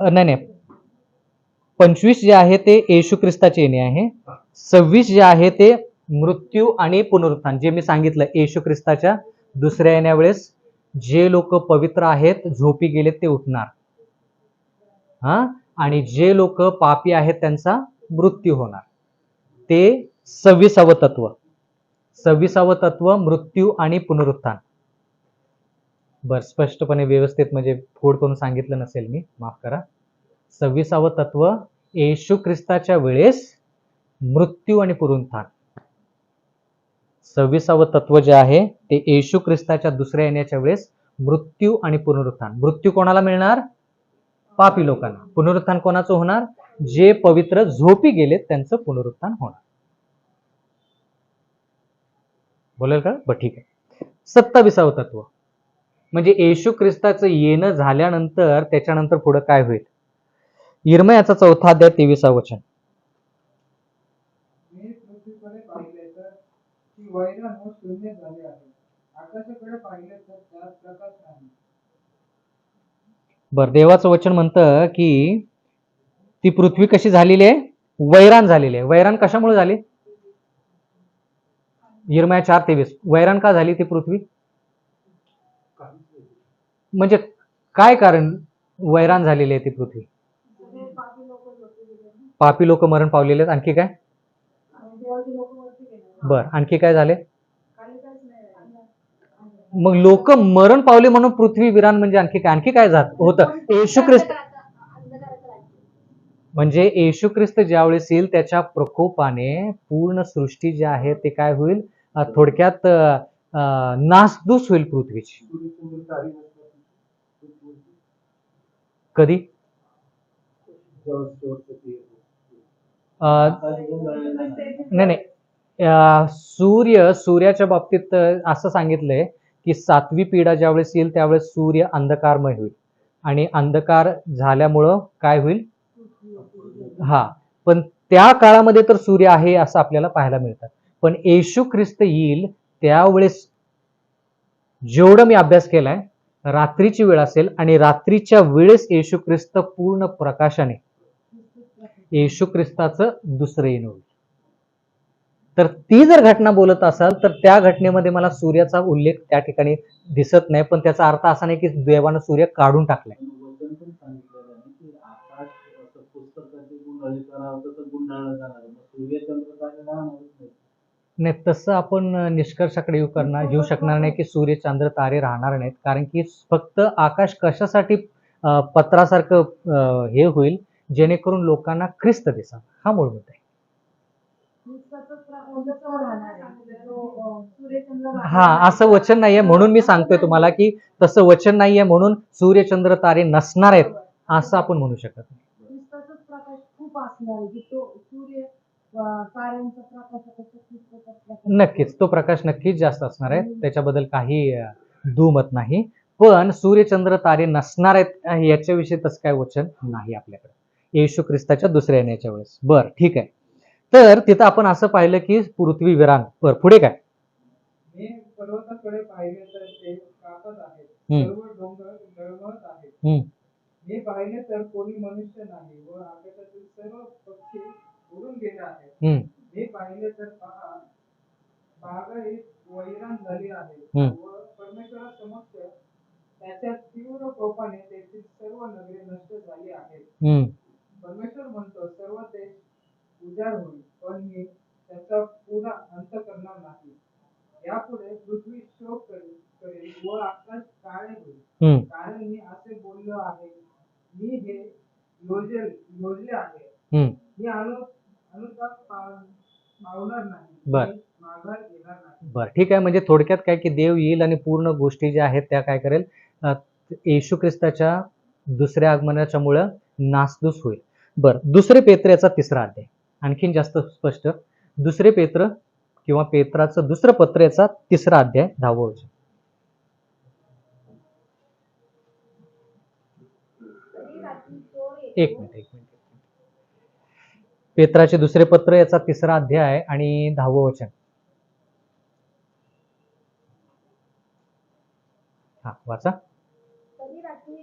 नाही 25 जे आहे ते येशू ख्रिस्ताचे येणे आहे. 26 जे आहे ते मृत्यू आणि पुनरुत्थान. जे मी सांगितलं, येशू ख्रिस्ताच्या दुसऱ्या येण्यावेळेस जे लोक पवित्र आहेत, झोपी गेलेत, ते उठणार. आणि जे लोक पापी आहेत त्यांचा मृत्यू होणार. ते 26वे तत्व. 26वे तत्व मृत्यू आणि पुनरुत्थान. बर, स्पष्टपणे व्यवस्थित म्हणजे फोड करून सांगितलं नसेल मी, माफ करा. 26वे तत्व येशू ख्रिस्ताच्या वेळेस मृत्यू आणि पुनरुत्थान. 26वे तत्व जे आहे ते येशू ख्रिस्ताच्या दुसऱ्या येण्याच्या वेळेस मृत्यू आणि पुनरुत्थान. मृत्यू कोणाला मिळणार? पापी लोकांना. पुनरुत्थान कोणाचं होणार? जे पवित्र झोपी गेलेत त्यांचं पुनरुत्थान होणार. बोलेल का? बरं, ठीक आहे. 27वे तत्व म्हणजे येशू ख्रिस्ताचं येणं झाल्यानंतर त्याच्यानंतर पुढे काय होईल. यिर्मयाचा 4था अध्याय 23वे वचन.
मी पृथ्वीकडे पाहिले तर ती वैरण व शून्य झाले आहे. आकाशाकडे पाहिले तर त्यात प्रकाश नाही.
बर, देवाचं वचन म्हणतं की ती पृथ्वी कशी झालेली आहे? वैराण झालेली आहे. वैराण कशामुळे झाली? यिर्मया 4:23. वैराण का झाली ती पृथ्वी? म्हणजे काय कारण वैराण झालेली आहे ती पृथ्वी? पापी लोक मरण पावलेले आहेत. आणखी काय? बर, आणखी काय झाले? मग लोक मरण पावले म्हणून पृथ्वी विरान म्हणजे आणखी काय? आणखी काय होतं? येशू ख्रिस्त म्हणजे येशू ख्रिस्त ज्यावेळेस येईल त्याच्या प्रकोपाने पूर्ण सृष्टी जी आहे ते काय होईल? थोडक्यात नासधूस होईल पृथ्वीची. कधी? नाही सूर्याच्या बाबतीत असं सांगितलंय की 7वी पिढा ज्यावेळेस येईल त्यावेळेस सूर्य अंधकारमय होईल आणि अंधकार झाल्यामुळं काय होईल? पण त्या काळामध्ये तर सूर्य आहे असं आपल्याला पाहायला मिळतं. पण येशू ख्रिस्त येईल त्यावेळेस जेवढं मी अभ्यास केलाय, रात्रीची वेळ असेल आणि रात्रीच्या वेळेस येशू ख्रिस्त पूर्ण प्रकाशाने येशू ख्रिस्ताचं दुसरं येणं होईल. तर ती जर घटना बोलत असाल तर त्या घटनेमध्ये मला सूर्याचा उल्लेख त्या ठिकाणी दिसत नाही. पण त्याचा अर्थ असा नाही की देवानं सूर्य काढून टाकलाय. नाही, तसं आपण निष्कर्षाकडे येऊ शकणार नाही की सूर्य चंद्र तारे राहणार नाहीत. कारण की फक्त आकाश कशासाठी पत्रासारखं हे होईल? जेणेकरून लोकांना ख्रिस्त दिसा. हा मूळ मुद्दा आहे. असं वचन नाहीये म्हणून मी सांगतोय तुम्हाला की तसं वचन नाहीये म्हणून सूर्यचंद्र तारे नसणार आहेत असं आपण म्हणू शकत नाही. नक्कीच तो प्रकाश नक्कीच जास्त असणार आहे, त्याच्याबद्दल काही दुमत नाही. पण सूर्यचंद्र तारे नसणार आहेत याच्याविषयी तसं काय वचन नाही आपल्याकडे येशू ख्रिस्ताच्या दुसऱ्या येण्याच्या वेळेस. बर, ठीक आहे. तर तिथं आपण असं पाहिलं की पृथ्वी विरान. बर, पुढे काय?
पर्वताकडे पाहिले तर ते कापत आहेत,
हम्म.
सर्व डोंगर डळमळत आहेत.
हम्म.
हे पाहिले तर कोणी मनुष्य नाही व आकाशातील सर्व पक्षी उडून गेले आहेत.
हम्म.
हे पाहिले तर पहा, बागायत वैराण झाली आहे
हम्म.
व परमेश्वरासमक्ष त्याच्या तीव्र कोपाने तेथील सर्व नगरे नष्ट झाली आहेत.
हम्म.
परमेश्वर म्हणतो, सर्व देश उजाड होईल, पण मी त्याचा पुन्हा अंत करणार नाही. यापुढे पृथ्वी शोक करेल व आकाश काळे होईल,
हम्म.
कारण मी असे बोललो आहे. मी हे योजले आहे.
हम्म.
मी अनुताप पावणार नाही,
बर.
मी माघार घेणार नाही.
बरं, ठीक आहे. म्हणजे थोडक्यात काय की देव येईल आणि पूर्ण गोष्टी ज्या आहेत त्या काय करेल, येशू ख्रिस्ताच्या दुसऱ्या आगमनाच्या मुळे नासधूस होईल. बरं, दुसरे पेत्र याचा 3रा अध्याय आणखीन जास्त स्पष्ट. दुसरे पेत्र किंवा पेत्राचं दुसरं पत्र याचा 3रा अध्याय 10वं वचन.
तरी रात्री चोर
एक
येतो.
मिनिट. पेत्राचे दुसरे पत्र याचा 3रा अध्याय आणि 10वं वचन. हा, वाचा.
तरी रात्री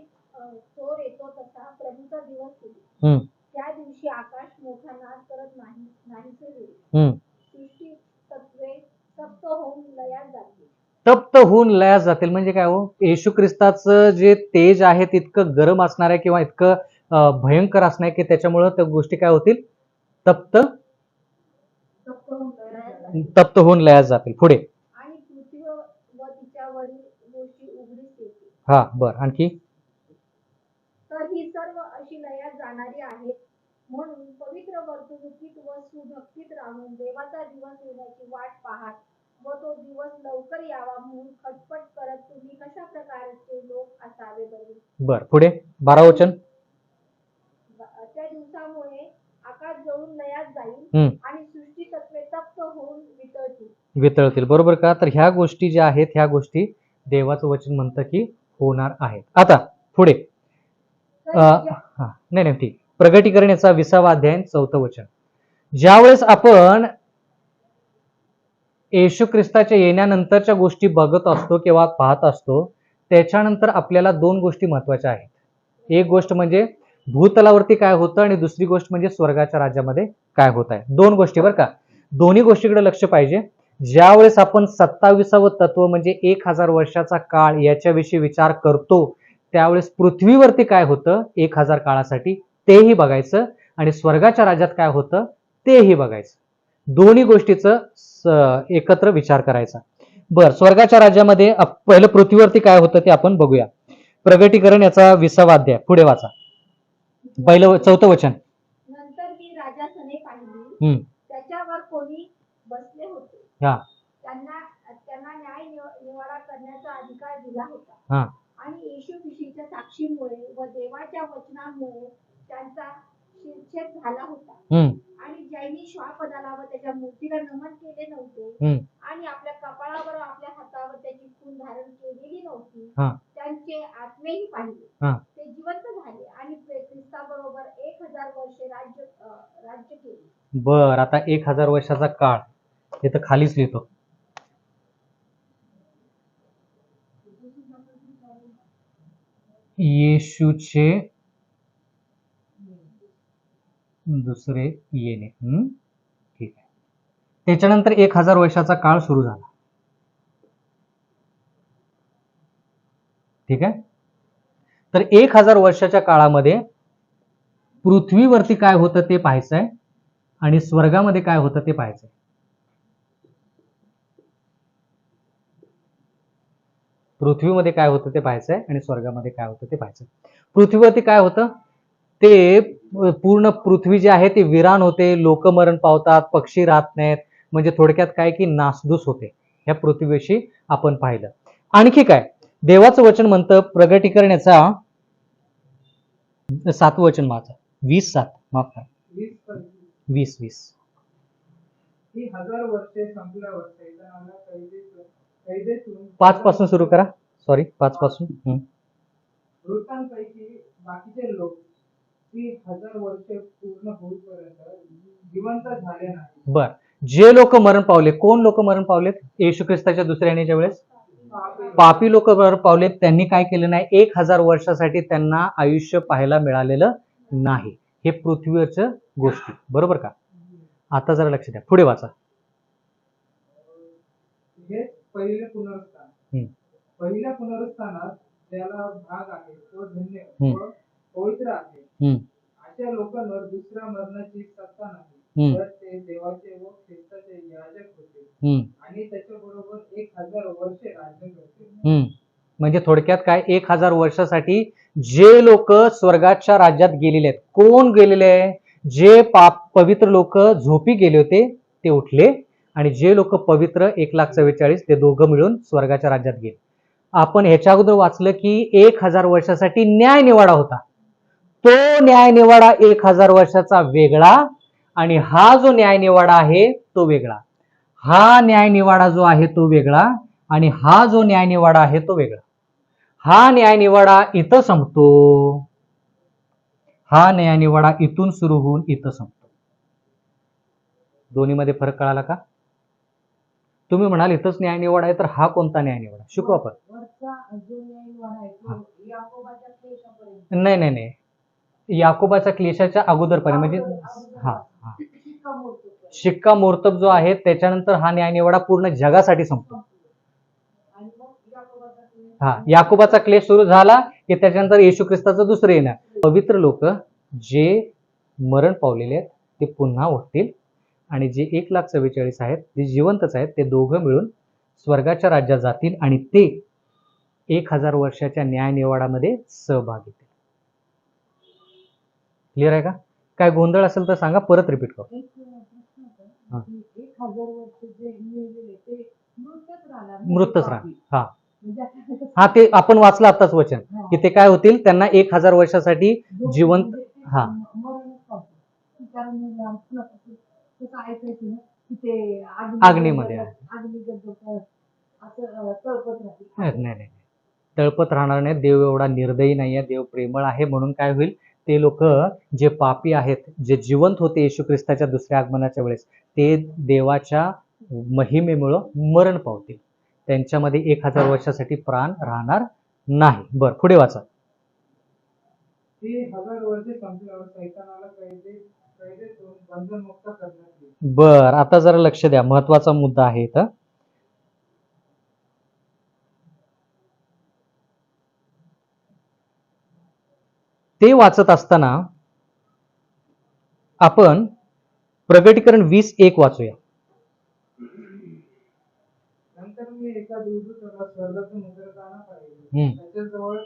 चोर येतो तसा प्रभूचा दिवस येईल.
हम्म.
त्या दिवशी आकाश मोठा नाद करत नाहीसे होईल.
हम्म.
सृष्टी तत्वे तप्त होऊन लयास जातील.
तप्त होऊन लयास जातील म्हणजे काय हो, येशू ख्रिस्ताचं जे तेज आहे ते इतकं गरम असणार आहे किंवा इतकं भयंकर असणार आहे की त्याच्यामुळं त्या गोष्टी काय होतील, तप्त
तप्त होऊन लयास जातील.
होऊन लयास जातील. पुढे.
आणि पृथ्वी व तिच्यावरील गोष्टी उघडीस येतील.
हा, बर. आणखी.
तर ही सर्व अशी लयास जाणारी आहेत. म्हणून पवित्र वर्तणुकीत व सुभक्तीत राहून देवाचा दिवस येण्याची वाट पाहात व तो दिवस लवकर यावा म्हणून खटपट करत तुम्ही कशा प्रकारचे लोक असावे बरे.
बर. पुढे 12 वचन.
त्या दिवसामुळे आकाश जळून लयास जाईल
हम्म.
आणि सृष्टी तत्वे तप्त होऊन वितळतील.
वितळतील. बरोबर का? तर ह्या गोष्टी ज्या आहेत ह्या गोष्टी देवाचं वचन म्हणतं की होणार आहेत. आता पुढे. नाही ठीक. प्रगटीकरण याचा 20वा अध्याय 4थं वचन. ज्यावेळेस आपण येशू ख्रिस्ताच्या येण्यानंतरच्या गोष्टी बघत असतो किंवा पाहत असतो, त्याच्यानंतर आपल्याला 2 गोष्टी महत्वाच्या आहेत. एक गोष्ट म्हणजे भूतलावरती काय होतं आणि दुसरी गोष्ट म्हणजे स्वर्गाच्या राज्यामध्ये काय होत आहे. 2 गोष्टी बरं का. दोन्ही गोष्टीकडे लक्ष पाहिजे. ज्यावेळेस आपण 27वं तत्व म्हणजे 1000 वर्षाचा काळ याच्याविषयी विचार करतो, त्यावेळेस पृथ्वीवरती काय होतं 1000 काळासाठी तेही बघायचं आणि स्वर्गाच्या राज्यात काय होतं तेही बघायचं. दोन्ही गोष्टीचं एकत्र विचार करायचा. बर, स्वर्गाच्या राज्यामध्ये पहिलं पृथ्वीवरती काय होतं ते आपण बघूया. प्रगटीकरण याचा 20वा अध्याय. पुढे वाचा. पहिलं 4थं वचन.
नंतर मी राजासने पाहिली,
हम्म.
त्याच्यावर कोणी बसले होते.
हा.
त्यांना न्याय निवाडा करण्याचा अधिकार दिला होता.
हा.
आणि येशू ख्रिस्ताच्या साक्षीमुळे व देवाच्या वचनामुळे त्यांचा शिरच्छेद झाला होता.
हम्म.
आणि ज्यांनी श्वापदाला व त्याच्या मूर्तीला नमन केले नव्हते
हम्म.
आणि आपल्या कपाळावर आपल्या हातावर त्याची खून धारण केलेली नव्हती,
हा.
त्यांचे आत्मेही पाहिले.
हा.
ते जिवंत झाले आणि ख्रिस्ताबरोबर 1000 वर्षे राज्य केले.
बर, आता 1000 वर्षाचा काळ इथं खालीच लिहितो. येशूचे दुसरे येणे. ठीक आहे. त्याच्यानंतर 1000 वर्षाचा काळ सुरू झाला. ठीक आहे. तर 1000 वर्षाच्या काळामध्ये पृथ्वीवरती काय होतं ते पाहायचंय आणि स्वर्गामध्ये काय होतं ते पाहायचंय. पृथ्वीमध्ये काय होतं ते पाहायचंय आणि स्वर्गामध्ये काय होतं ते पाहायचंय. पृथ्वीवरती काय होतं ते पूर्ण पृथ्वी जी आहे ती विरान होते, लोक मरण पावतात, पक्षी राहत नाहीत, म्हणजे थोडक्यात काय की नासधूस होते. ह्या पृथ्वीविषयी आपण पाहिलं. आणखी काय देवाचं वचन म्हणतं प्रगटीकरण याचा 7वं वचन माझं 20:7 माफ करा 20:20
ही 1000 वर्षे संपल्यावर सैतानाला कैदेतून
5 पासून सुरू करा. सॉरी 5 पासून.
मृतांपैकी बाकीचे लोक ती 1000 वर्षे पूर्ण होईपर्यंत जिवंत झाले नाही.
बर, जे लोक मरण पावले, कोण लोक मरण पावलेत येशू ख्रिस्ताच्या दुसऱ्या येण्याच्या वेळेस? पापी लोक मरण पावलेत. त्यांनी काय केलं नाही, 1000 वर्षासाठी त्यांना आयुष्य पाहायला मिळालेलं नाही. हे पृथ्वीवरच्या गोष्टी, बरोबर का? आता जरा लक्ष द्या, पुढे वाचा.
हे पहिले पुनरुत्थान.
हम्म.
पहिल्या पुनरुत्थानात ज्याला भाग आहे तो धन्य
हम्म.
व पवित्र आहे.
हम्म.
अशा लोकांवर दुसऱ्या मरणाची सत्ता नाही.
हम्म.
तर ते देवाचे व ख्रिस्ताचे याजक होते
हम्म.
आणि त्याच्याबरोबर 1000 वर्षे राज्य करतील.
हम्म. म्हणजे थोडक्यात काय, 1000 वर्षासाठी जे लोक स्वर्गाच्या राज्यात गेलेले आहेत, कोण गेलेले आहे? जे पवित्र लोक झोपी गेले होते ते उठले, आणि जे लोक पवित्र 1,44,000 ते दोघं मिळून स्वर्गाच्या राज्यात गेले. आपण ह्याच्या अगोदर वाचलं की 1000 वर्षासाठी न्याय निवाडा होता. तो न्याय निवाडा 1000 वर्षाचा वेगळा, आणि हा जो न्याय निवाडा आहे तो वेगळा. हा न्याय निवाडा जो आहे तो वेगळा, आणि हा जो न्याय निवाडा आहे तो वेगळा. हा न्याय निवाडा इथं संपतो, हा न्याय निवाडा इथून सुरू होऊन इथं संपतो. दोन्हीमध्ये फरक कळाला का? तुम्ही म्हणाल इथंच न्याय निवाडा आहे, तर हा कोणता न्याय निवाडा शिकू आपण? नाही नाही नाही, याकोबाच्या क्लेशाच्या अगोदरपर्यंत, म्हणजे हा हा शिक्कामोर्तब जो आहे त्याच्यानंतर हा न्याय निवाडा पूर्ण जगासाठी संपतो. हा, याकोबाचा क्लेश सुरू झाला की त्याच्यानंतर येशू ख्रिस्ताचं दुसरं येणार. पवित्र लोक जे मरण पावलेले आहेत ते पुन्हा उठतील, आणि जे 1,44,000 आहेत जे जिवंतच आहेत ते दोघं मिळून स्वर्गाच्या राज्यात जातील, आणि ते 1000 वर्षाच्या न्याय निवाडामध्ये सहभाग घेतील. क्लिअर आहे का? काय गोंधळ असेल तर सांगा, परत रिपीट करू.
1000 वर्ष जे मेलेले ते मृतच राहणार.
मृतच राहणार. हा हा, ते आपण वाचलं आताच वचन की ते काय होतील, त्यांना 1000 वर्षासाठी जिवंत, हा अग्नीमध्ये नाही नाही, तळपत राहणार नाही. देव एवढा निर्दयी नाही आहे, देव प्रेमळ आहे. म्हणून काय होईल, ते लोक जे पापी आहेत, जे जिवंत होते येशू ख्रिस्ताच्या दुसऱ्या आगमनाच्या वेळेस, ते देवाच्या महिमेमुळं मरण पावतील. त्यांच्यामध्ये 1000 वर्षासाठी प्राण राहणार नाही. बर, पुढे वाचा.
ते 1000 वर्षे संपल्यावर सैतानाला कैदेतून बंधनमुक्त करण्यात येईल.
बर, आता जरा लक्ष द्या, महत्वाचा मुद्दा आहे इथं. ते वाचत असताना आपण प्रगटीकरण 20:1 वाचूया.
नंतर मी एका दूतला स्वर्गातून उतरताना पाहिले. त्याच्याजवळ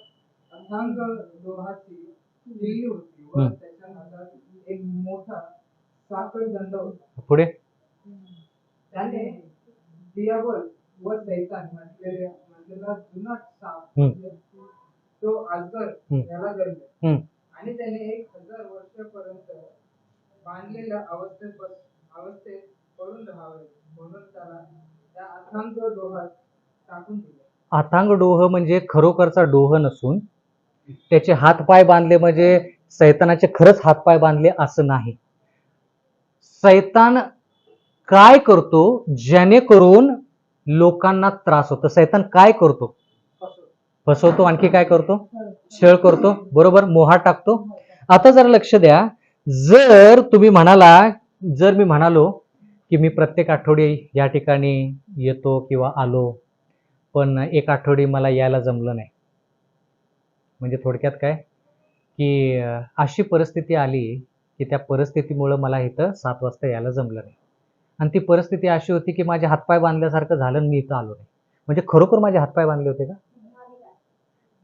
अथांग लोहाची किल्ली होती व त्याच्या हातात एक मोठा साखळी दंड होता.
पुढे
त्याने दियाबल व सैतान म्हटलेला जुना साप, तो अजगर याला धरले, आणि त्याने 1000 वर्षापर्यंत बांधलेल्या अवस्थेत पडून राहावे म्हणून त्याला त्या अथांग डोहात टाकून दिले.
अथांग डोह म्हणजे खरोखरचा डोह नसून त्याचे हातपाय बांधले, म्हणजे सैतानाचे खरंच हातपाय बांधले असं नाही. सैतान काय करतो जेणेकरून लोकांना त्रास होतो? सैतान काय करतो? फसवतो. आणखी काय करतो? छळ करतो, बरोबर, मोहात टाकतो. आता जरा लक्ष द्या, जर तुम्ही म्हणाला, जर मी म्हणालो की मी प्रत्येक आठवडी या ठिकाणी येतो किंवा आलो, पण एक आठवडी मला यायला जमलं नाही, म्हणजे थोडक्यात काय की अशी परिस्थिती आली की त्या परिस्थितीमुळं मला इथं 7 वाजता यायला जमलं नाही, आणि ती परिस्थिती अशी होती की माझे हातपाय बांधल्यासारखं झालं आणि मी इथं आलो नाही, म्हणजे खरोखर माझे हातपाय बांधले होते का?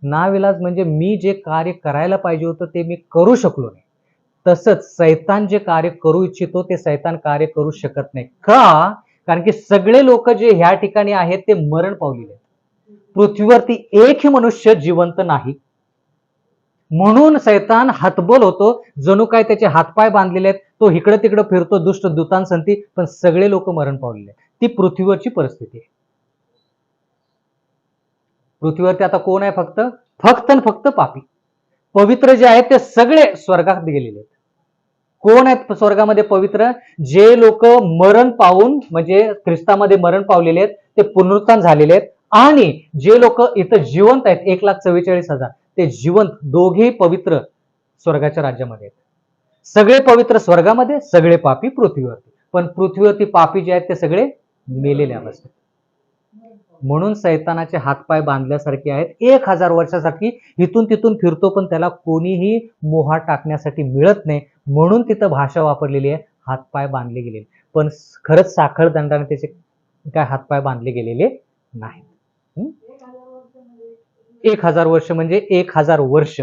नाविलाज, म्हणजे मी जे कार्य करायला पाहिजे होतं ते मी करू शकलो नाही. तसंच सैतान जे कार्य करू इच्छितो ते सैतान कार्य करू शकत नाही. का? कारण की सगळे लोक जे ह्या ठिकाणी आहेत ते मरण पावलेले आहेत. पृथ्वीवरती एकही मनुष्य जिवंत नाही, म्हणून सैतान हतबल होतो, जणू काय त्याचे हातपाय बांधलेले आहेत, तो इकडे तिकडे फिरतो, दुष्ट दूतांसंती, पण सगळे लोक मरण पावलेले आहेत. ती पृथ्वीवरची परिस्थिती आहे. पृथ्वीवरती आता कोण आहे? फक्त पापी. पवित्र जे आहेत ते सगळे स्वर्गात गेलेले आहेत. कोण आहेत स्वर्गामध्ये पवित्र? जे लोक मरण पावून म्हणजे ख्रिस्तामध्ये मरण पावलेले आहेत, ते पुनरुत्थान झालेले आहेत, आणि जे लोक इथं जिवंत आहेत 1,44,000 ते जिवंत दोघेही पवित्र स्वर्गाच्या राज्यामध्ये आहेत. सगळे पवित्र स्वर्गामध्ये, सगळे पापी पृथ्वीवरती. पण पृथ्वीवरती पापी जे आहेत ते सगळे मेलेले अवस्थेत. म्हणून सैतानाचे हातपाय बांधल्यासारखे आहेत. 1,000 वर्षासाठी इथून तिथून फिरतो, पण त्याला कोणीही मोहात टाकण्यासाठी मिळत नाही. म्हणून तिथं भाषा वापरलेली आहे, हातपाय बांधले गेलेले. पण खरंच साखळ दंडाने त्याचे काय हातपाय बांधले गेलेले नाहीत. 1,000 वर्ष म्हणजे 1,000 वर्ष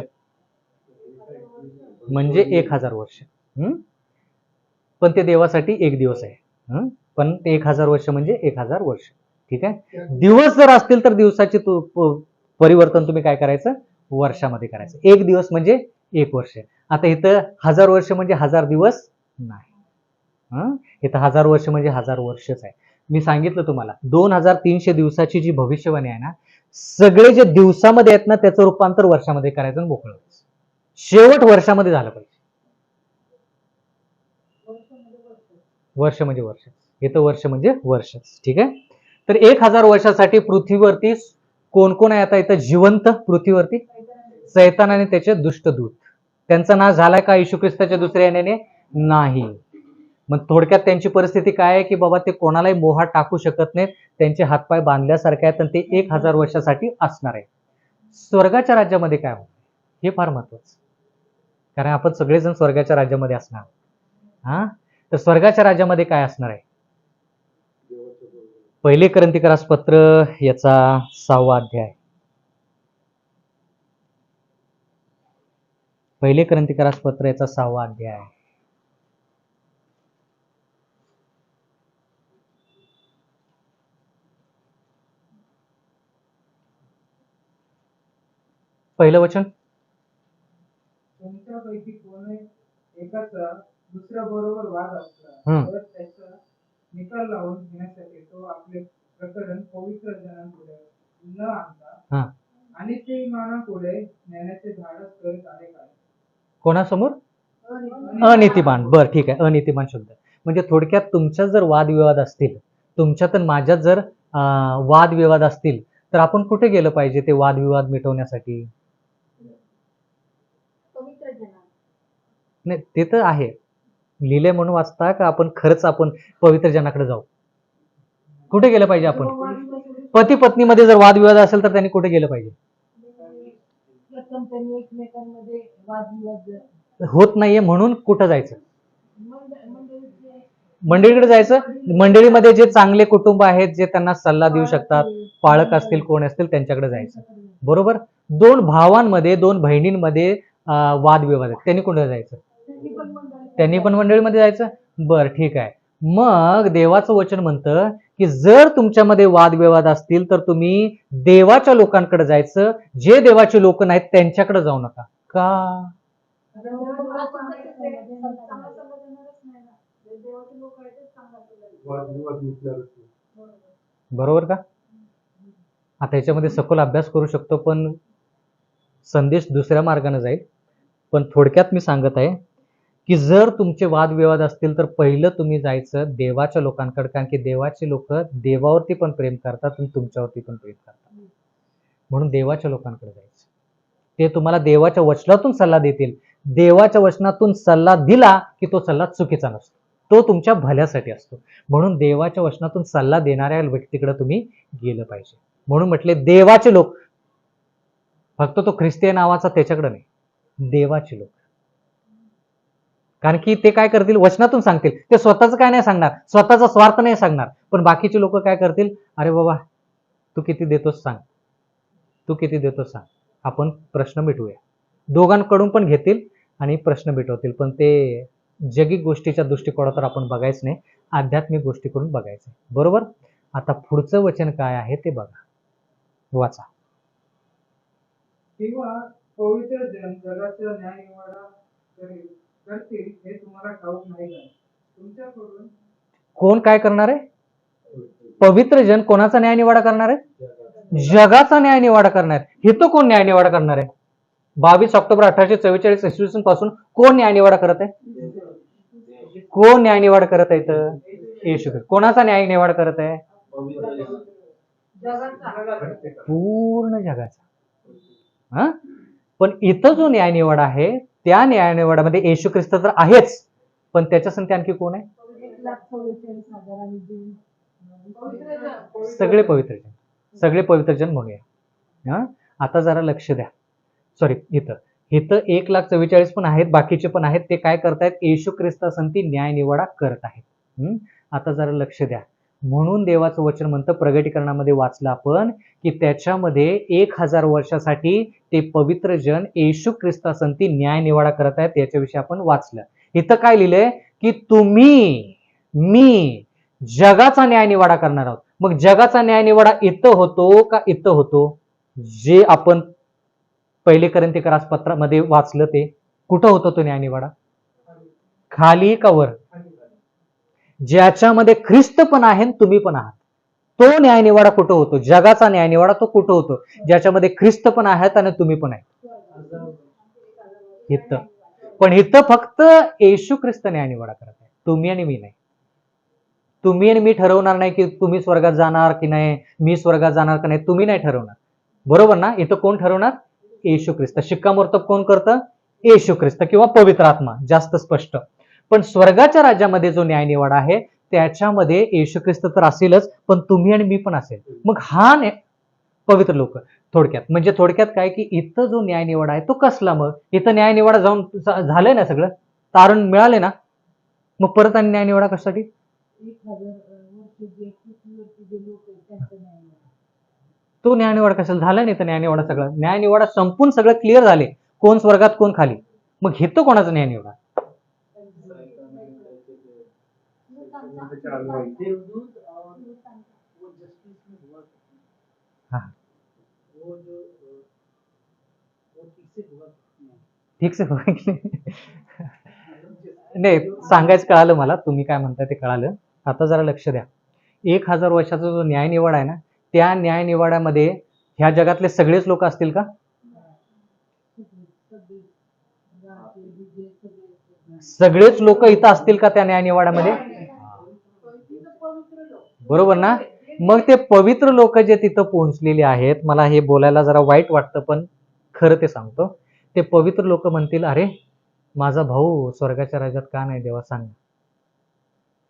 म्हणजे 1,000 वर्ष. पण ते देवासाठी एक दिवस आहे. पण ते 1,000 वर्ष म्हणजे 1,000 वर्ष. ठीक आहे. दिवस जर असतील तर दिवसाचे परिवर्तन तुम्ही काय करायचं? वर्षामध्ये करायचं. एक दिवस म्हणजे 1 वर्ष. आता इथं 1,000 वर्ष म्हणजे 1,000 दिवस नाही. इथं 1,000 वर्ष म्हणजे 1,000 वर्षच आहे. मी सांगितलं तुम्हाला 2,300 दिवसाची जी भविष्यवाणी आहे ना, सगळे जे दिवसामध्ये आहेत ना, त्याचं रूपांतर वर्षामध्ये करायचं आणि मोकळं. शेवट वर्षामध्ये झालं पाहिजे. वर्ष म्हणजे वर्ष. इथं वर्ष म्हणजे वर्षच. ठीक आहे. तर 1,000 वर्षासाठी पृथ्वीवरती कोण कोण आहे आता इथं जिवंत पृथ्वीवरती? सैतान आणि त्याचे दुष्टदूत. त्यांचा नाश झालाय का येशू ख्रिस्ताच्या दुसऱ्या येण्याने? नाही. मग थोडक्यात त्यांची परिस्थिती काय आहे की बाबा ते कोणालाही मोहात टाकू शकत नाहीत. त्यांचे हातपाय बांधल्यासारखे आहेत आणि ते 1,000 वर्षासाठी असणार आहे. स्वर्गाच्या राज्यामध्ये काय होतं हे फार महत्वाचं, कारण आपण सगळेजण स्वर्गाच्या राज्यामध्ये असणार. तर स्वर्गाच्या राज्यामध्ये काय असणार आहे? पहिले कोरिन्थीकरास पत्र याचा 6वा अध्याय. पहिले कोरिन्थीकरास पत्र याचा 6वा अध्याय. पहिलं वचन.
तुमच्यापैकी कोणी एकाचा दुसऱ्या बरोबर वाद असला तर त्याचा निकाल लावून घेण्यासाठी तो आपले प्रकरण पवित्र जनांपुढे न आणता आणि ते इमानापुढे नेण्याचे धाडस करीत आहे काय?
कोणासमोर? अनितिमान. बर ठीक आहे. अनितिमान शब्द म्हणजे थोडक्यात तुमच्या जर वादविवाद असतील, तुमच्यात आणि माझ्यात जर वादविवाद असतील, तर आपण कुठे गेलं पाहिजे ते वादविवाद मिटवण्यासाठी? नाही, ते तर आहे लिहिले म्हणून वाचता का आपण खरंच आपण पवित्र जनाकडे जाऊ? कुठे गेलं पाहिजे आपण? पती पत्नीमध्ये जर वादविवाद असेल तर त्यांनी कुठे गेलं पाहिजे? होत नाहीये म्हणून कुठं जायचं? मंडळीकडे जायचं. मंडळीमध्ये जे चांगले कुटुंब आहेत, जे त्यांना सल्ला देऊ शकतात, पाळक असतील कोण असतील त्यांच्याकडे जायचं. बरोबर. 2 भावांमध्ये 2 बहिणींमध्ये वादविवाद आहेत, त्यांनी कुठे जायचं? त्यांनी पण मंडळीमध्ये जायचं. बरं ठीक आहे. मग देवाचं वचन म्हणतं की जर तुमच्यामध्ये वादविवाद असतील तर तुम्ही देवाच्या लोकांकडे जायचं. जे देवाचे लोक नाहीत त्यांच्याकडे जाऊ नका. का? बरोबर का? आता याच्यामध्ये सखोल अभ्यास करू शकतो, पण संदेश दुसऱ्या मार्गाने जाईल. पण थोडक्यात मी सांगत आहे की जर तुमचे वादविवाद असतील तर पहिलं तुम्ही जायचं देवाच्या लोकांकडे, कारण की देवाचे लोक देवावरती पण प्रेम करतात आणि तुमच्यावरती पण प्रेम करतात. म्हणून देवाच्या लोकांकडे जायचं. ते तुम्हाला देवाच्या वचनातून सल्ला देतील. देवाच्या वचनातून सल्ला दिला की तो सल्ला चुकीचा नसतो, तो तुमच्या भल्यासाठी असतो. म्हणून देवाच्या वचनातून सल्ला देणाऱ्या व्यक्तीकडे तुम्ही गेलं पाहिजे. म्हणून म्हटले देवाचे लोक, फक्त तो ख्रिस्ती नावाचा त्याच्याकडे नाही, देवाचे लोक. कारण की ते काय करतील? वचनातून सांगतील. ते स्वतःच काय नाही सांगणार, स्वतःचा स्वार्थ नाही सांगणार. पण बाकीचे लोक काय करतील? अरे बाबा तू किती देतोस सांग, तू किती देतोस सांग, आपण प्रश्न मिटवूया. दोघांकडून पण घेतील आणि प्रश्न मिटवतील. पण ते जगिक गोष्टीच्या दृष्टिकोनातून आपण बघायचं नाही, आध्यात्मिक गोष्टीकडून बघायचं. बरोबर. आता पुढचं वचन काय आहे ते बघा, वाचा.
किंवा पवित्र जन जगाचा न्याय निवाडा करतील हे तुम्हाला ठाऊक नाही का? तुमच्याकडून
कोण काय करणार आहे? पवित्र जन कोणाचा न्याय निवाडा करणार आहे? जगाचा न्याय निवाडा करणार आहे. हे तो कोण न्याय निवाडा करणार आहे? 22 ऑक्टोबर 1844 इसवी सन पासून कोण न्याय निवाडा करत आहे? कोण न्यायनिवाड करत आहे इथं? येशू ख्रिस्त. कोणाचा न्यायनिवाड करत आहे?
पवित्र
पूर्ण जगाचा. हा, पण इथं जो न्यायनिवाड आहे त्या न्यायनिवाडामध्ये येशू ख्रिस्त तर आहेच, पण त्याच्या संगती आणखी कोण आहे?
1,44,000 आणि
सगळे पवित्रजन. सगळे पवित्रजन म्हणूया. हा, आता जरा लक्ष द्या. सॉरी, इथं इथं 1,44,000 पण आहेत, बाकीचे पण आहेत. ते काय करतायत? येशू ख्रिस्तासंती न्यायनिवाडा करत आहेत. आता जरा लक्ष द्या. म्हणून देवाचं वचन म्हणतं, प्रगटीकरणामध्ये वाचलं आपण, की त्याच्यामध्ये 1,000 वर्षासाठी ते पवित्र जन येशू ख्रिस्तासंती न्यायनिवाडा करत आहेत. याच्याविषयी आपण वाचलं. इथं काय लिहिलंय? की तुम्ही, मी जगाचा न्यायनिवाडा करणार आहोत. मग जगाचा न्यायनिवाडा इथं होतो का इथं होतो? जे आपण पहिले कोरिन्थीकर पत्रामध्ये वाचलं ते कुठं होतो तो न्यायनिवाडा? खाली का वर? ज्याच्यामध्ये ख्रिस्त पण आहे आणि तुम्ही पण आहात, तो न्यायनिवाडा कुठं होतो? जगाचा न्यायनिवाडा तो कुठं होतो? ज्याच्यामध्ये ख्रिस्त पण आहेत आणि तुम्ही पण आहे. इथं. पण इथं फक्त येशू ख्रिस्त न्यायनिवाडा करत आहे, तुम्ही आणि मी नाही. तुम्ही आणि मी ठरवणार नाही की तुम्ही स्वर्गात जाणार की नाही, मी स्वर्गात जाणार की नाही, तुम्ही नाही ठरवणार. बरोबर ना? इथं कोण ठरवणार? येशू ख्रिस्त. शिक्कामोर्तब कोण करतं? येशू ख्रिस्त किंवा पवित्र आत्मा, जास्त स्पष्ट. पण स्वर्गाच्या राज्यामध्ये जो न्यायनिवाडा आहे त्याच्यामध्ये येशू ख्रिस्त तर असेलच, पण तुम्ही आणि मी पण असेल. मग हा पवित्र लोक. थोडक्यात काय, की इथं जो न्यायनिवाडा आहे तो कसला? मग इथं न्यायनिवाडा जाऊन झालंय ना, सगळं तारण मिळाले ना, मग परत आणि न्यायनिवाडा कशासाठी?
1,000 वर्ष जे पृथ्वीवरती जे लोक आहेत त्यांचं न्याय.
तो न्यायनिवाडा कशाला झाला? नाही तर न्यायनिवाडा सगळं न्यायनिवाडा संपून सगळं क्लिअर झाले, कोण स्वर्गात कोण खाली. मग हे तो कोणाचा न्यायनिवाडा?
देवदूत वो जस्टिस में हुआ
हा,
वो जो वो ठीक से हुआ
ठीक से होय की नाही, सांगायचं कळालं मला, तुम्ही काय म्हणताय ते कळालं. आता जरा लक्ष द्या. 1,000 वर्षाचा जो न्यायनिवाडा आहे ना, त्या न्यायनिवाड्यामध्ये ह्या जगातले सगळेच लोक असतील का? सगळेच लोक इथं असतील का त्या न्यायनिवाड्यामध्ये? बरोबर ना? मग ते पवित्र लोक जे तिथं पोहोचलेले आहेत, मला हे बोलायला जरा वाईट वाटतं, पण खरं ते सांगतो. ते पवित्र लोक म्हणतील, अरे माझा भाऊ स्वर्गाच्या राज्यात का नाही? देवा सांग.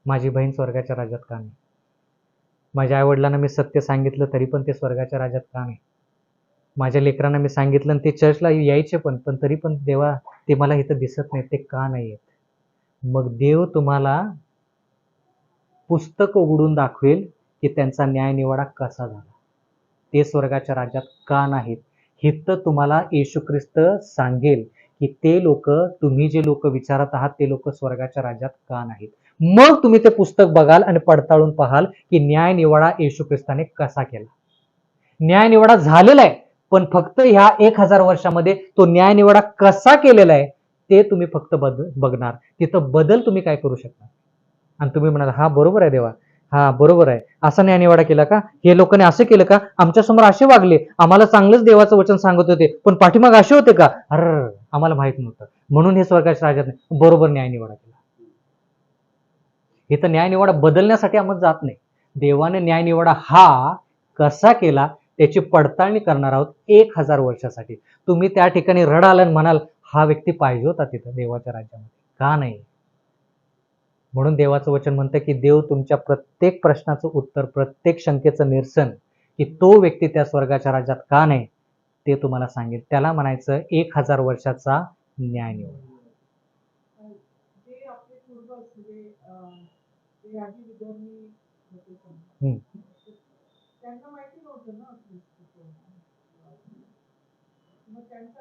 माझी बहीण स्वर्गाच्या राज्यात का नाही? माझ्या आईवडिलांना मी सत्य सांगितलं तरी पण ते स्वर्गाच्या राज्यात का नाही? माझ्या लेकरांना मी सांगितलं आणि ते चर्चला यायचे पण तरी पण देवा ते मला इथं दिसत नाही, ते का नाही येत? मग देव तुम्हाला पुस्तक उघडून दाखवेल की त्यांचा न्यायनिवाडा कसा झाला, ते स्वर्गाच्या राज्यात का नाहीत. हिथं तुम्हाला येशू ख्रिस्त सांगेल की ते लोक, तुम्ही जे लोक विचारत आहात ते लोक स्वर्गाच्या राज्यात का नाहीत. मग तुम्ही ते पुस्तक बघाल आणि पडताळून पाहाल की न्यायनिवाडा येशू ख्रिस्ताने कसा केला. न्यायनिवाडा झालेला आहे, पण फक्त ह्या 1,000 वर्षामध्ये तो न्यायनिवाडा कसा केलेला आहे ते तुम्ही फक्त बघणार. तिथं बदल तुम्ही काय करू शकता. आणि तुम्ही म्हणाल, हा बरोबर आहे देवा, हा बरोबर आहे, असा न्यायनिवाडा केला का? हे लोकांनी असं केलं का? आमच्या समोर असे वागले, आम्हाला चांगलंच देवाचं वचन सांगत होते, पण पाठीमाग असे होते का? अरे आम्हाला माहित नव्हतं, म्हणून हे स्वर्गाच्या राज्यात नाही. बरोबर न्यायनिवाडा केला. इथं न्यायनिवाडा बदलण्यासाठी आम्हाला जात नाही. देवाने न्यायनिवाडा हा कसा केला त्याची पडताळणी करणार आहोत 1,000 वर्षासाठी. तुम्ही त्या ठिकाणी रडाल आणि म्हणाल, हा व्यक्ती पाहिजे होता तिथं देवाच्या राज्यामध्ये, का नाही? म्हणून देवाचं वचन म्हणतं की देव तुमच्या प्रत्येक प्रश्नाचं उत्तर, प्रत्येक शंकेचं निरसन, की तो व्यक्ती त्या स्वर्गाच्या राज्यात का नाही ते तुम्हाला सांगेल. त्याला म्हणायचं 1,000 वर्षाचा न्यायनिवाडा.
जे आपले पूर्वज ते आधी विधर्मी होते
हम्म.
त्यांना माहिती नव्हतं ना मग त्यांचा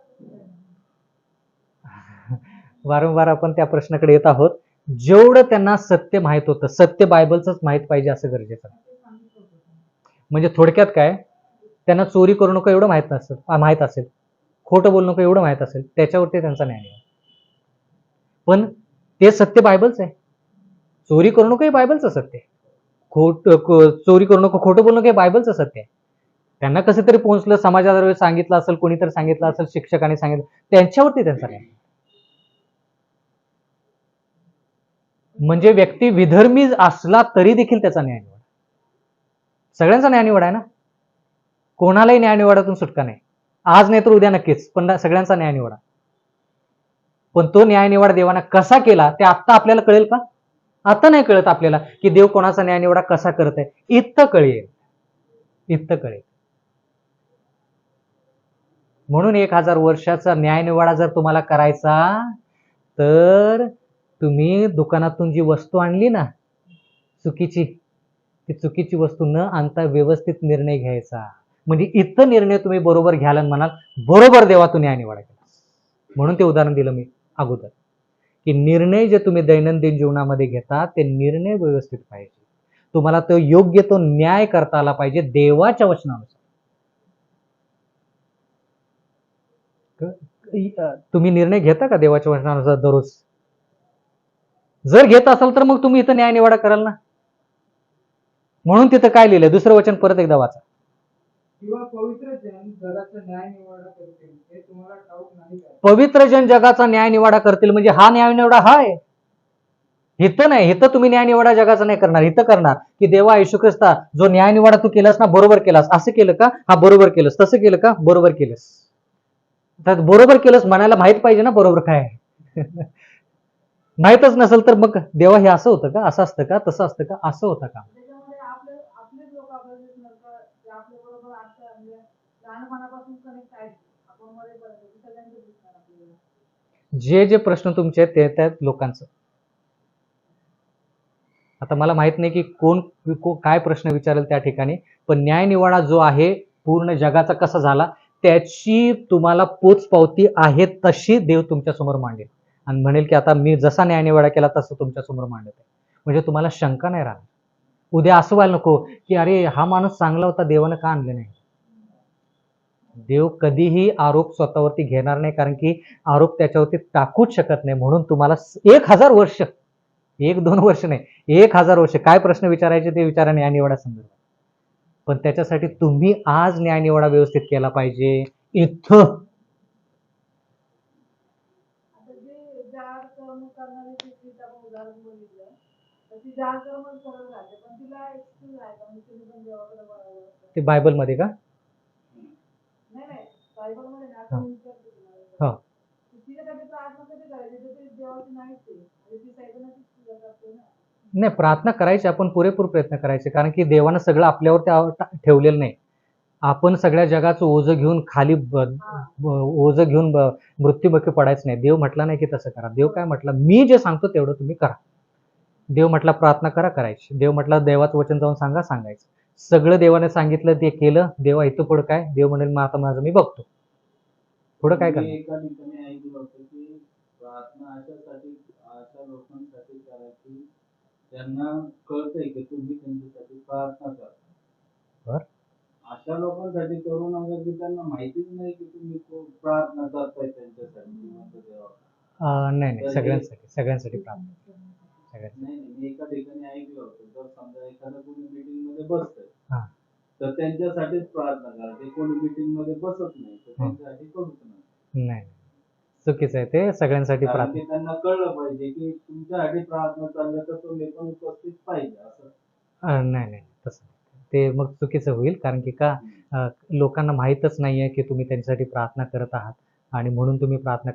वारंवार आपण त्या प्रश्नाकडे येत आहोत. जेवढं त्यांना सत्य माहित होतं, सत्य बायबलचंच माहित पाहिजे असं गरजेचं आहे. म्हणजे थोडक्यात काय, त्यांना चोरी करू नको एवढं माहित असेल, खोटं बोलू नको एवढं माहित असेल, त्याच्यावरती त्यांचा न्याय आहे. पण ते सत्य बायबलच आहे. चोरी करू नको हे बायबलचं सत्य आहे. चोरी करू नको, खोटं बोलू नको हे बायबलचं सत्य आहे. त्यांना कसं तरी पोहोचलं, समाजाद्वारे सांगितलं असेल, कोणीतरी सांगितलं असेल, शिक्षकांनी सांगितलं, त्यांच्यावरती त्यांचा न्याय. म्हणजे व्यक्ती विधर्मी असला तरी देखील त्याचा न्यायनिवाडा. सगळ्यांचा न्यायनिवाडा आहे ना, कोणालाही न्यायनिवाड्यातून सुटका नाही. आज नाही तर उद्या नक्कीच, पण सगळ्यांचा न्यायनिवाडा. पण तो न्यायनिवाडा देवानं कसा केला ते आता आपल्याला कळेल का? आता नाही कळत आपल्याला की देव कोणाचा न्यायनिवाडा कसा करत आहे. इतकं कळेल, इतकं कळेल. म्हणून 1000 वर्षाचा न्यायनिवाडा जर तुम्हाला करायचा, तर तुम्ही दुकानातून जी वस्तू आणली ना चुकीची, ती चुकीची वस्तू न आणता व्यवस्थित निर्णय घ्यायचा. म्हणजे इथं निर्णय तुम्ही बरोबर घ्याल आणि म्हणाल बरोबर देवा तू न्यायनिवाडा केला. म्हणून ते उदाहरण दिलं मी अगोदर, की निर्णय जे तुम्ही दैनंदिन जीवनामध्ये घेता ते निर्णय व्यवस्थित पाहिजे. तुम्हाला तो योग्य तो न्याय करता आला पाहिजे देवाच्या वचनानुसार. तुम्ही निर्णय घेता का देवाच्या वचनानुसार दररोज? जर घेत असाल तर मग तुम्ही इथं न्यायनिवाडा कराल ना. म्हणून तिथं काय लिहिलंय, दुसरं वचन परत एकदा वाचा.
किंवा पवित्र जन जगाचा न्याय निवाडा करतील हे तुम्हाला ठाऊक नाही का?
पवित्र जन जगाचा न्यायनिवाडा करतील म्हणजे हा न्यायनिवाडा हाय. इथं नाही, इथं तुम्ही न्यायनिवाडा जगाचा नाही करणार. इथं करणार की देवा येशू ख्रिस्ता जो न्यायनिवाडा तू केलास ना, बरोबर केलास. असं केलं का? हा बरोबर केलंस. तसं केलं का? बरोबर केलंस. तर बरोबर केलंस म्हणायला माहित पाहिजे ना बरोबर काय आहे. माहितच नसेल तर मग देवा हे असं होतं का, असं असतं का, तसं असतं का, असं होतं का?
त्याच्यामध्ये आपलेच लोक आपल्याला दिसणार का ते आपल्या बरोबर आता म्हणजे लहानपणापासून कनेक्ट आहेत. आपण मरेपर्यंत ते सगळ्यांचे दिसणार आपल्याला.
जे जे प्रश्न तुमचे आहेत ते त्या लोकांचं. आता मला माहित नाही की कोण काय प्रश्न विचारेल त्या ठिकाणी, पण न्यायनिवाडा जो आहे पूर्ण जगाचा कसा झाला त्याची तुम्हाला पोचपावती आहे तशी देव तुमच्या समोर मांडेल आणि म्हणेल की आता मी जसा न्यायनिवाडा केला तसं तुमच्या समोर मांडत आहे. म्हणजे तुम्हाला शंका नाही राहणार. उद्या असं व्हायला नको की अरे हा माणूस चांगला होता, देवानं का आणलं नाही. देव कधीही आरोप स्वतःवरती घेणार नाही, कारण की आरोप त्याच्यावरती टाकूच शकत नाही. म्हणून तुम्हाला 1000 वर्ष, 1-2 वर्ष नाही, 1000 वर्ष काय प्रश्न विचारायचे ते विचारा न्यायनिवाडा संदर्भात. पण त्याच्यासाठी तुम्ही आज न्यायनिवाडा व्यवस्थित केला पाहिजे. इथं
आता जे जाड कर्म करणारी स्त्रीचं आपण उदाहरण बघितलं तर ती जाड कर्म करत राहते पण तिला एक्सक्यूज आहे का म्हणजे तिने पण देवाकडे बघावं असं.
ते बायबलमध्ये का?
नाही बायबलमध्ये ना
हा.
आपण विचारतो तुम्हाला
हा.
तिच्यासाठी प्रार्थना कधी करायची तर ती देवाची नाहीच आहे म्हणजे ती सैतानाचीच पूजा करते ना.
नाही, प्रार्थना करायची, आपण पुरेपूर प्रयत्न करायचे, कारण की देवानं सगळं आपल्यावरती ठेवलेलं नाही. आपण सगळ्या जगाचं ओझं घेऊन खाली ओझं घेऊन मृत्युमुखी पडायचं नाही. देव म्हटला नाही की तसं करा. देव काय म्हटलं, मी जे सांगतो तेवढं तुम्ही करा. देव म्हटला प्रार्थना करा, करायची. देव म्हटला देवाचं वचन जाऊन सांगा, सांगायचं. सगळं देवाने सांगितलं ते केलं. देवा इथं पुढं काय? देव म्हणेल मग आता माझं मी बघतो. पुढं काय
मी
करणार?
एका ठिकाणी ऐकलं होतं की प्रार्थना अशा लोकांसाठी करायची त्यांना कळतंय की तुम्ही त्यांच्यासाठी प्रार्थना करा.
बर.
अशा लोकांसाठी करू नका की त्यांना माहितीच नाही की तुम्ही प्रार्थना करताय त्यांच्यासाठी जिवंत देवाला.
नाही, सगळ्यांसाठी प्रार्थना. सगळ्यांसाठी.
नाही मी एका ठिकाणी ऐकलं होतं जर समजा एखादा कोणी मीटिंग मध्ये बसतंय
हा.
तर त्यांच्यासाठीच प्रार्थना करा. ते कोणी मीटिंग मध्ये बसत नाही तर त्यांच्यासाठी करूच नाही.
नाही, चुकीचं आहे ते. सगळ्यांसाठी
कारण
प्रार्थना.
की त्यांना कळलं पाहिजे की तुमच्यासाठी प्रार्थना चाललं तर तुम्ही पण उपस्थित पाहिजे असं.
नाही तसं ते मग चुकीचं होईल, कारण की का लोकांना माहीतच नाही आहे की तुम्ही त्यांच्यासाठी प्रार्थना करत आहात आणि म्हणून तुम्ही प्रार्थना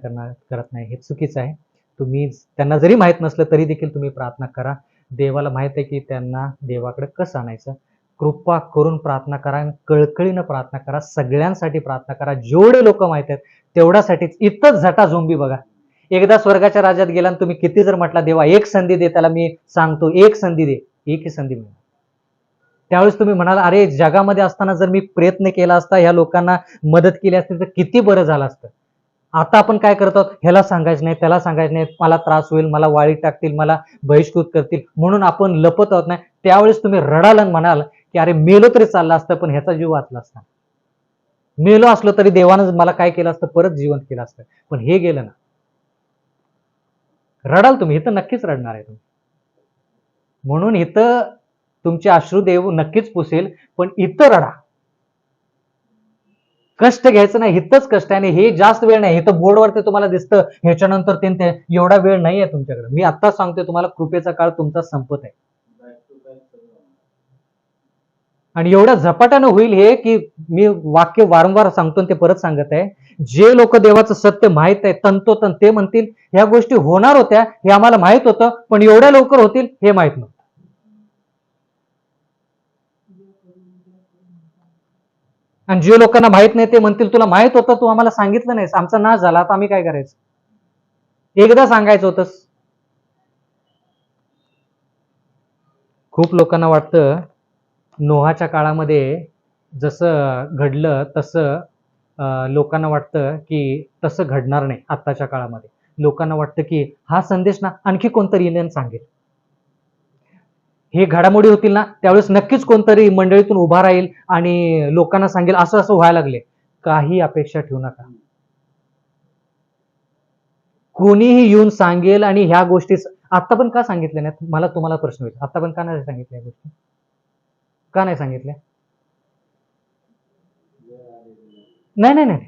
करत नाही. हे चुकीचं आहे. तुम्ही त्यांना जरी माहीत नसलं तरी देखील तुम्ही प्रार्थना करा. देवाला माहीत आहे की त्यांना देवाकडे कसं आणायचं. कृपा करून प्रार्थना करा, कळकळीनं प्रार्थना करा, सगळ्यांसाठी प्रार्थना करा. जेवढे लोक माहीत आहेत तेवढ्यासाठीच. इथंच झटाझोंबी बघा. एकदा स्वर्गाच्या राज्यात गेला आणि तुम्ही किती जर म्हटला देवा एक संधी दे, त्याला मी सांगतो एक संधी दे, एकही संधी मिळणार. त्यावेळेस तुम्ही म्हणाल अरे जगामध्ये असताना जर मी प्रयत्न केला असता, ह्या लोकांना मदत केली असती तर किती बरं झालं असतं. आता आपण काय करतो, ह्याला सांगायचं नाही, त्याला सांगायचं नाही, मला त्रास होईल, मला वाळीत टाकतील, मला बहिष्कृत करतील, म्हणून आपण लपत आहोत. नाही, त्यावेळेस तुम्ही रडाल आणि म्हणाल की अरे मेलो तरी चाललं असतं पण ह्याचा जीव वाचला असता. मेलो असलो तरी देवानं मला काय केलं असतं, परत जिवंत केलं असतं, पण हे गेलं ना. रडाल तुम्ही, इथं नक्कीच रडणार आहे तुम्ही. म्हणून इथं तुमचे अश्रू देव नक्कीच पुसेल, पण इथं रडा. कष्ट घ्यायचं नाही, हितच कष्ट आहे. आणि हे जास्त वेळ नाही, हे तर बोर्डवरती तुम्हाला दिसतं ह्याच्यानंतर ते एवढा वेळ नाही आहे तुमच्याकडे. मी आत्ताच सांगतोय तुम्हाला, कृपेचा काळ तुमचा संपत आहे.
बॅक टू बॅक सगळं होणार.
आणि एवढ्या झपाट्यानं होईल हे, की मी वाक्य वारंवार सांगतो आणि ते परत सांगत आहे. जे लोक देवाचं सत्य माहित आहे तंतोतंत, ते म्हणतील ह्या गोष्टी होणार होत्या, हे आम्हाला माहित होतं, पण एवढ्या लवकर होतील हे माहित नव्हतं. आणि जे लोकांना माहित नाही ते म्हणतील तुला माहित होतं, तू आम्हाला सांगितलं नाहीस, आमचा नाश झाला, आता आम्ही काय करायचं. एकदा सांगायचं होतंस. खूप लोकांना वाटतं नोहाच्या काळामध्ये जसं घडलं तसं लोकांना वाटतं की तसं घडणार नाही. आत्ताच्या काळामध्ये लोकांना वाटतं की हा संदेश ना आणखी कोणतरी येईल आणि सांगेल. हे घडामोडी होतील ना त्यावेळेस नक्कीच कोणतरी मंडळीतून उभा राहील आणि लोकांना सांगेल असं असं व्हायला लागले. काही अपेक्षा ठेवू नका. कोणीही येऊन सांगेल आणि ह्या गोष्टी आता पण का सांगितल्या नाहीत, मला तुम्हाला प्रश्न होईल. आता पण का नाही सांगितल्या या गोष्टी, का नाही सांगितल्या? नाही नाही नाही,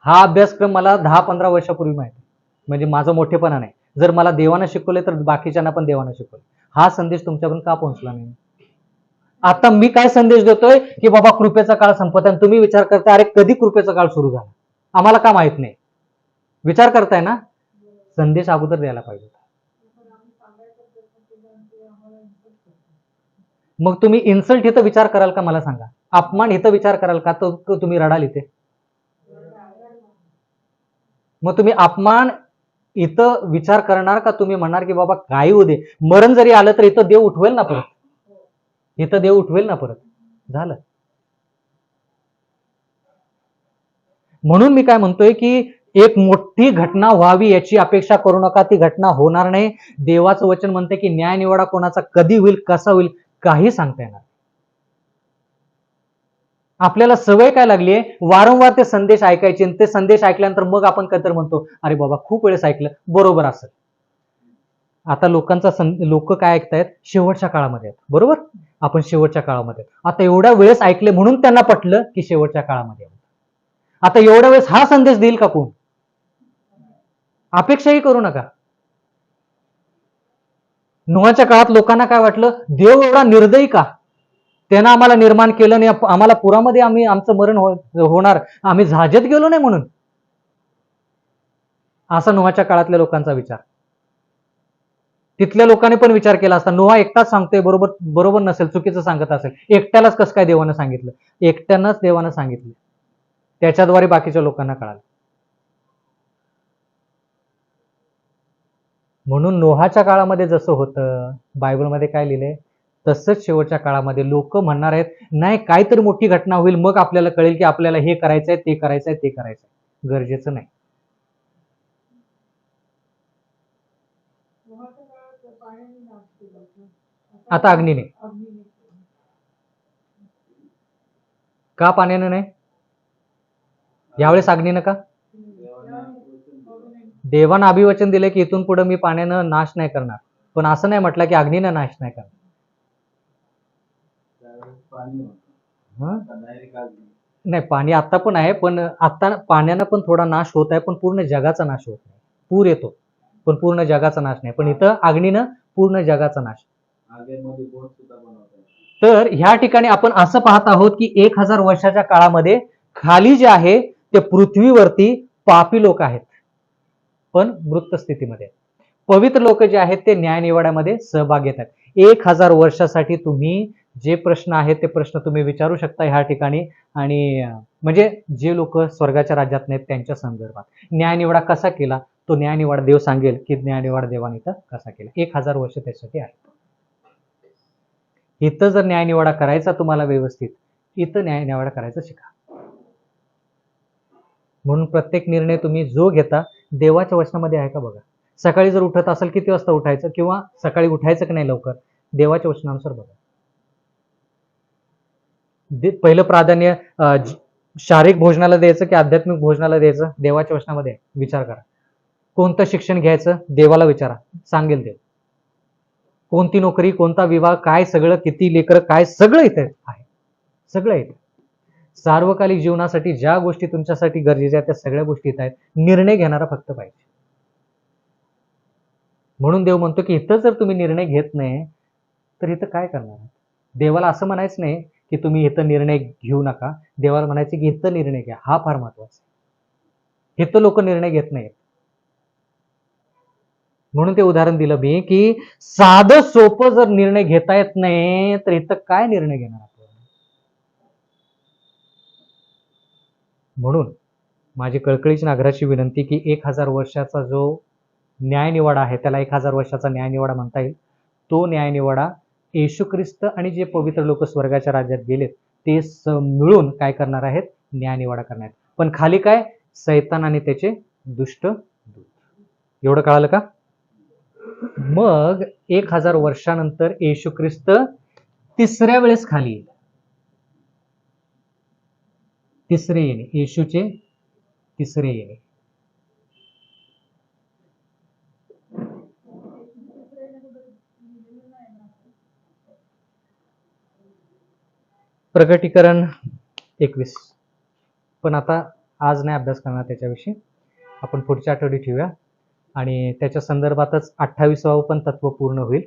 हा अभ्यासक्रम मला 10-15 वर्षापूर्वी माहिती, म्हणजे माझं मोठेपणा नाही. जर मला देवानं शिकवले तर बाकीच्यांना पण देवानं शिकवले. हा संदेश तुमच्यापर्यंत का पोहोचला नाही? आता मी काय संदेश देतोय की बाबा कृपेचा काळ संपत आहे, तुम्ही विचार करताय अरे कधी कृपेचा काळ सुरू झाला, आम्हाला का माहित नाही. विचार करताय ना, संदेश अगोदर द्यायला पाहिजे. मग तुम्ही इन्सल्ट इथं विचार कराल का मला सांगा? अपमान इथं विचार कराल का? तो तुम्ही रडाल इथे. मग तुम्ही अपमान इथं विचार करणार का? तुम्ही म्हणणार की बाबा काही होऊ दे, मरण जरी आलं तर इथं देव उठवेल ना परत, इथं देव उठवेल ना परत. झालं. म्हणून मी काय म्हणतोय की एक मोठी घटना व्हावी याची अपेक्षा करू नका, ती घटना होणार नाही. देवाचं वचन म्हणते की न्याय निवाडा कोणाचा कधी होईल, कसा होईल, काही सांगता येणार. आपल्याला सवय काय लागली आहे, वारंवार ते संदेश ऐकायचे, ते संदेश ऐकल्यानंतर मग आपण कधीतरी म्हणतो अरे बाबा खूप वेळेस ऐकलं, बरोबर असेल. आता लोक काय ऐकतायत, शेवटच्या काळामध्ये आहेत, बरोबर. आपण शेवटच्या काळामध्ये आता एवढ्या वेळेस ऐकले म्हणून त्यांना पटलं की शेवटच्या काळामध्ये. आता एवढ्या वेळेस हा संदेश देईल का कोण? अपेक्षाही करू नका. नोहाच्या काळात लोकांना काय वाटलं, देव एवढा निर्दयी का, त्यानं आम्हाला निर्माण केलं आणि आम्हाला पुरामध्ये आमचं मरण होणार, आम्ही झाजेत गेलो नाही म्हणून. असा नोहाच्या काळातल्या लोकांचा विचार. तिथल्या लोकांनी पण विचार केला असता, नोहा एकटाच सांगतोय, बरोबर नसेल, चुकीचं सांगत असेल, एकट्यालाच कसं काय देवानं सांगितलं? एकट्यानंच देवानं सांगितलं, त्याच्याद्वारे बाकीच्या लोकांना कळालं. म्हणून नोहाच्या काळामध्ये जसं होतं, बायबलमध्ये काय लिहिलंय तसंच शेवटच्या काळामध्ये लोक म्हणणार आहेत, नाही काहीतरी मोठी घटना होईल मग आपल्याला कळेल की आपल्याला हे करायचंय, ते करायचंय, ते करायचंय. गरजेचं नाही. आता अग्नीने का, पाण्यानं नाही? यावेळेस अग्नीनं का? देवानं अभिवचन दिलं की इथून पुढे मी पाण्यानं नाश नाही करणार, पण असं नाही म्हटलं की अग्नीनं नाश नाही करणार. नाही, पाणी आता पण आहे, पण आता पाण्यानं पण थोडा नाश होत आहे, पण पूर्ण जगाचा नाश होत नाही. पूर येतो पण पूर्ण जगाचा नाश नाही, पण इथं अग्नीनं पूर्ण जगाचा नाश. तर ह्या ठिकाणी आपण असं पाहत आहोत की 1000 वर्षाच्या काळामध्ये खाली जे आहे ते पृथ्वीवरती पापी लोक आहेत, पण मृत स्थितीमध्ये. पवित्र लोक जे आहेत ते न्यायनिवाड्यामध्ये सहभाग घेतात. 1000 वर्षासाठी तुम्ही जे प्रश्न आहेत ते प्रश्न तुम्ही विचारू शकता ह्या ठिकाणी. आणि म्हणजे जे लोक स्वर्गाच्या राज्यात नाहीत त्यांच्या संदर्भात न्यायनिवाडा कसा केला, तो न्यायनिवाडा देव सांगेल की न्यायनिवाडा देवाने इथं कसा केला. 1000 वर्ष त्यासाठी आहे. इथं जर न्यायनिवाडा करायचा तुम्हाला व्यवस्थित, इथं न्यायनिवाडा करायचा शिका. म्हणून प्रत्येक निर्णय तुम्ही जो घेता देवाच्या वचनामध्ये आहे का बघा. सकाळी जर उठत असेल किती वाजता उठायचं, किंवा सकाळी उठायचं की नाही लवकर, देवाच्या वचनानुसार बघा. पहिलं प्राधान्य शारीरिक भोजनाला द्यायचं की आध्यात्मिक भोजनाला द्यायचं, देवाच्या वचनामध्ये विचार करा. कोणतं शिक्षण घ्यायचं, देवाला विचारा, सांगेल देव. कोणती नोकरी, कोणता विवाह, काय सगळं, किती लेकरं, काय सगळं इथे आहे, सगळं इथे. सार्वकालिक जीवनासाठी ज्या गोष्टी तुमच्यासाठी गरजेच्या आहेत त्या सगळ्या गोष्टी इथं आहेत. निर्णय घेणारा फक्त पाहिजे. म्हणून देव म्हणतो की इथं जर तुम्ही निर्णय घेत नाही तर इथं काय करणार आहात? देवाला असं म्हणायचं नाही की तुम्ही इथं निर्णय घेऊ नका. देवाला म्हणायचं की इथं निर्णय घ्या. हा फार महत्वाचा आहे. इथं लोक निर्णय घेत नाहीत. म्हणून ते उदाहरण दिलं मी की साधं सोपं जर निर्णय घेता येत नाही तर इथं काय निर्णय घेणार आपण? म्हणून माझी कळकळीची नागराची विनंती की 1000 वर्षाचा जो न्यायनिवाडा आहे त्याला 1000 वर्षाचा न्यायनिवाडा म्हणता येईल. तो न्यायनिवाडा येशू ख्रिस्त आणि जे पवित्र लोक स्वर्गाच्या राज्यात गेलेत ते मिळून काय करणार आहेत? न्यायनिवाडा करणार आहेत. पण खाली काय? सैतान आणि त्याचे दुष्ट दूत. एवढं कळालं का? मग 1000 वर्षानंतर येशू ख्रिस्त तिसऱ्या वेळेस खाली येईल. तिसरे येणे, येशूचे तिसरे येणे. प्रकटीकरण 21. पण आता आज नाही अभ्यास करणार त्याच्याविषयी. आपण पुढच्या आठवडी ठेवूया आणि त्याच्या संदर्भातच 28वावं पण तत्व पूर्ण होईल.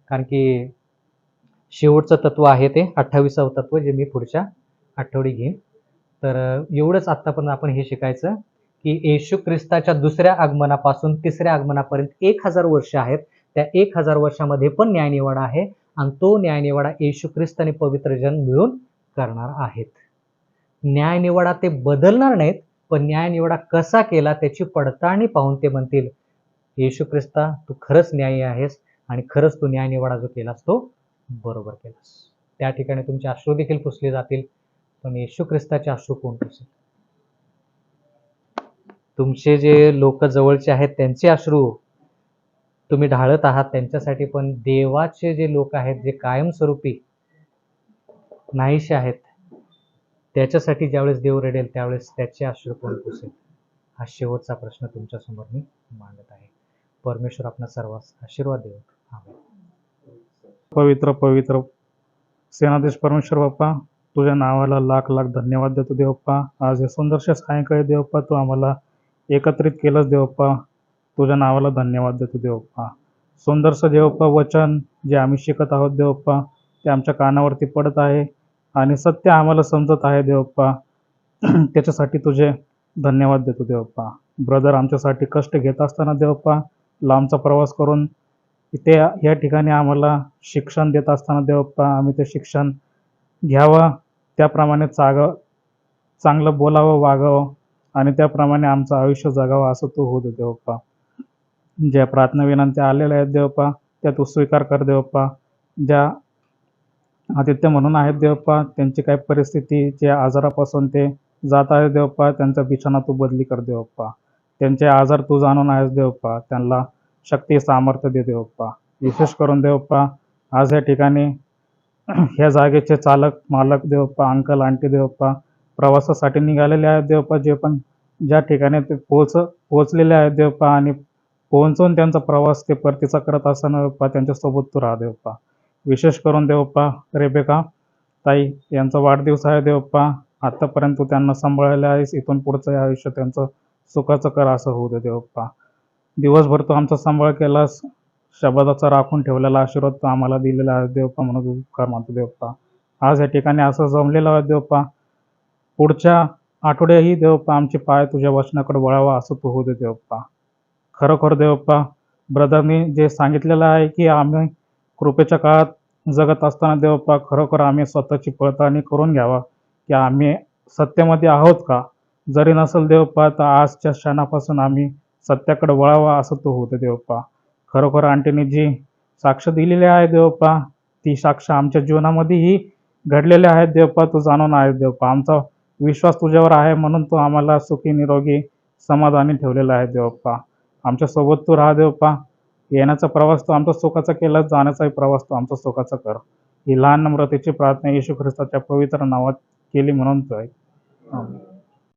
कारण की शेवटचं तत्व आहे ते 28वावं तत्व जे मी पुढच्या आठवडी घेईन. तर एवढंच आत्तापर्यंत आपण हे शिकायचं की येशू ख्रिस्ताच्या दुसऱ्या आगमनापासून तिसऱ्या आगमनापर्यंत 1000 वर्ष आहेत. त्या 1000 वर्षामध्ये पण न्यायनिवाडा आहे आणि तो न्यायनिवाडा येशू ख्रिस्त आणि पवित्र जन मिळून करणार आहेत. न्यायनिवाडा ते बदलणार नाहीत, पण न्यायनिवाडा कसा केला त्याची पडताळणी पाहून ते म्हणतील येशू ख्रिस्ता तू खरंच न्यायी आहेस आणि खरंच तू न्यायनिवाडा जो केलास तो बरोबर केलास. त्या ठिकाणी तुमचे अश्रू देखील पुसले जातील, पण येशू ख्रिस्ताचे अश्रू कोण पुसेल? तुमचे जे लोक जवळचे आहेत त्यांचे अश्रू तुम्ही ढाळत आहात त्यांच्यासाठी, पण देवाचे जे लोक आहेत जे कायमस्वरूपी नाहीसे आहेत त्याच्यासाठी ज्यावेळेस देव रडेल त्यावेळेस त्याचे अश्रू कोण पुसेल? हा शेवटचा प्रश्न तुमच्यासमोर मी मांडत आहे. परमेश्वर आपणा सर्वांस आशीर्वाद देव. आमेन.
पवित्र पवित्र सेनाधीश परमेश्वर बाप्पा, तुझ्या नावाला लाख लाख धन्यवाद देतो देवप्पा. आज हे सुंदरशा सायंकाळी देवप्पा तू आम्हाला एकत्रित केलंच देवप्पा. तुझ्या नावाला धन्यवाद देतो देवप्पा. सुंदरसं देवप्पा वचन जे आम्ही शिकत आहोत देवप्पा ते आमच्या कानावरती पडत आहे आणि सत्य आम्हाला समजत आहे देवप्पा. त्याच्यासाठी तुझे धन्यवाद देतो देवप्पा. ब्रदर आमच्यासाठी कष्ट घेत असताना देवप्पा लांबचा प्रवास करून इथे या ठिकाणी आम्हाला शिक्षण देत असताना देवप्पा आम्ही ते शिक्षण घ्यावं, त्याप्रमाणे चांगलं बोलावं, वागावं आणि त्याप्रमाणे आमचं आयुष्य जगावं असं तू होऊ दे देवप्पा. ज्या प्रार्थना विनंत्या आलेल्या आहेत देवप्पा त्या तू स्वीकार कर देवप्पा. ज्या आदित्य म्हणून आहेत देवप्पा त्यांची काही परिस्थिती ज्या आजारापासून ते जात आहे देवप्पा त्यांचा बिछाना तू बदली कर देवप्पा. त्यांचे आजार तू जाणून आहेस देवप्पा. त्यांना शक्ती सामर्थ्य दे देवप्पा. विशेष करून देवप्पा आज या ठिकाणी ह्या जागेचे चालक मालक देवप्पा अंकल आंटी देवप्पा प्रवासासाठी निघालेले आहेत देवप्पा. जे पण ज्या ठिकाणी ते पोहोचलेले आहेत देवप्पा आणि पोहोचून त्यांचा प्रवास ते परतीचा करत असताना देवप्पा त्यांच्यासोबत तू राहा देवप्पा. विशेष करून देवप्पा रेबेका ताई यांचा वाढदिवस आहे देवप्पा. आत्तापर्यंत तू त्यांना सांभाळलेलं आहेस, इथून पुढचं आयुष्य त्यांचं सुखाचं कर असं होऊ दे देवप्पा. दिवसभर तू आमचा सांभाळ केलास, शब्दाचा राखून ठेवलेला आशीर्वाद तू आम्हाला दिलेला आहे देवप्पा म्हणून उपकार मानतो देवप्पा. आज या ठिकाणी असं जमलेलं आहे देवप्पा. पुढच्या आठवड्याही देवप्पा आमचे पाय तुझ्या वचनाकडे वळावा असं तू होऊ दे देवप्पा. खरोखर देवप्पा ब्रदरनी जे सांगितलेलं आहे की आम्ही कृपेच्या काळात जगत असताना देवप्पा खरोखर आम्ही स्वतःची पडताळणी करून घ्यावा की आम्ही सत्यामध्ये आहोत का. जरी नसेल देवप्पा तर आजच्या क्षणापासून आम्ही सत्याकडे वळावा असं तू होते देवप्पा. खरोखर आंटीने जी साक्ष दिलेली आहे देवप्पा ती साक्ष आमच्या जीवनामध्येही घडलेले आहेत देवप्पा. तू जाणून आहेस देवप्पा. आमचा विश्वास तुझ्यावर आहे म्हणून तू आम्हाला सुखी निरोगी समाधानी ठेवलेला आहे देवप्पा. आमच्यासोबत तू राहा देवप्पा. येण्याचा प्रवास तू आमचा सुखाचा केला, जाण्याचाही प्रवास तू आमचा सुखाचा कर. ही लहान नम्रतेची प्रार्थना येशू ख्रिस्ताच्या पवित्र नावात केली म्हणून तो आहे. आमेन.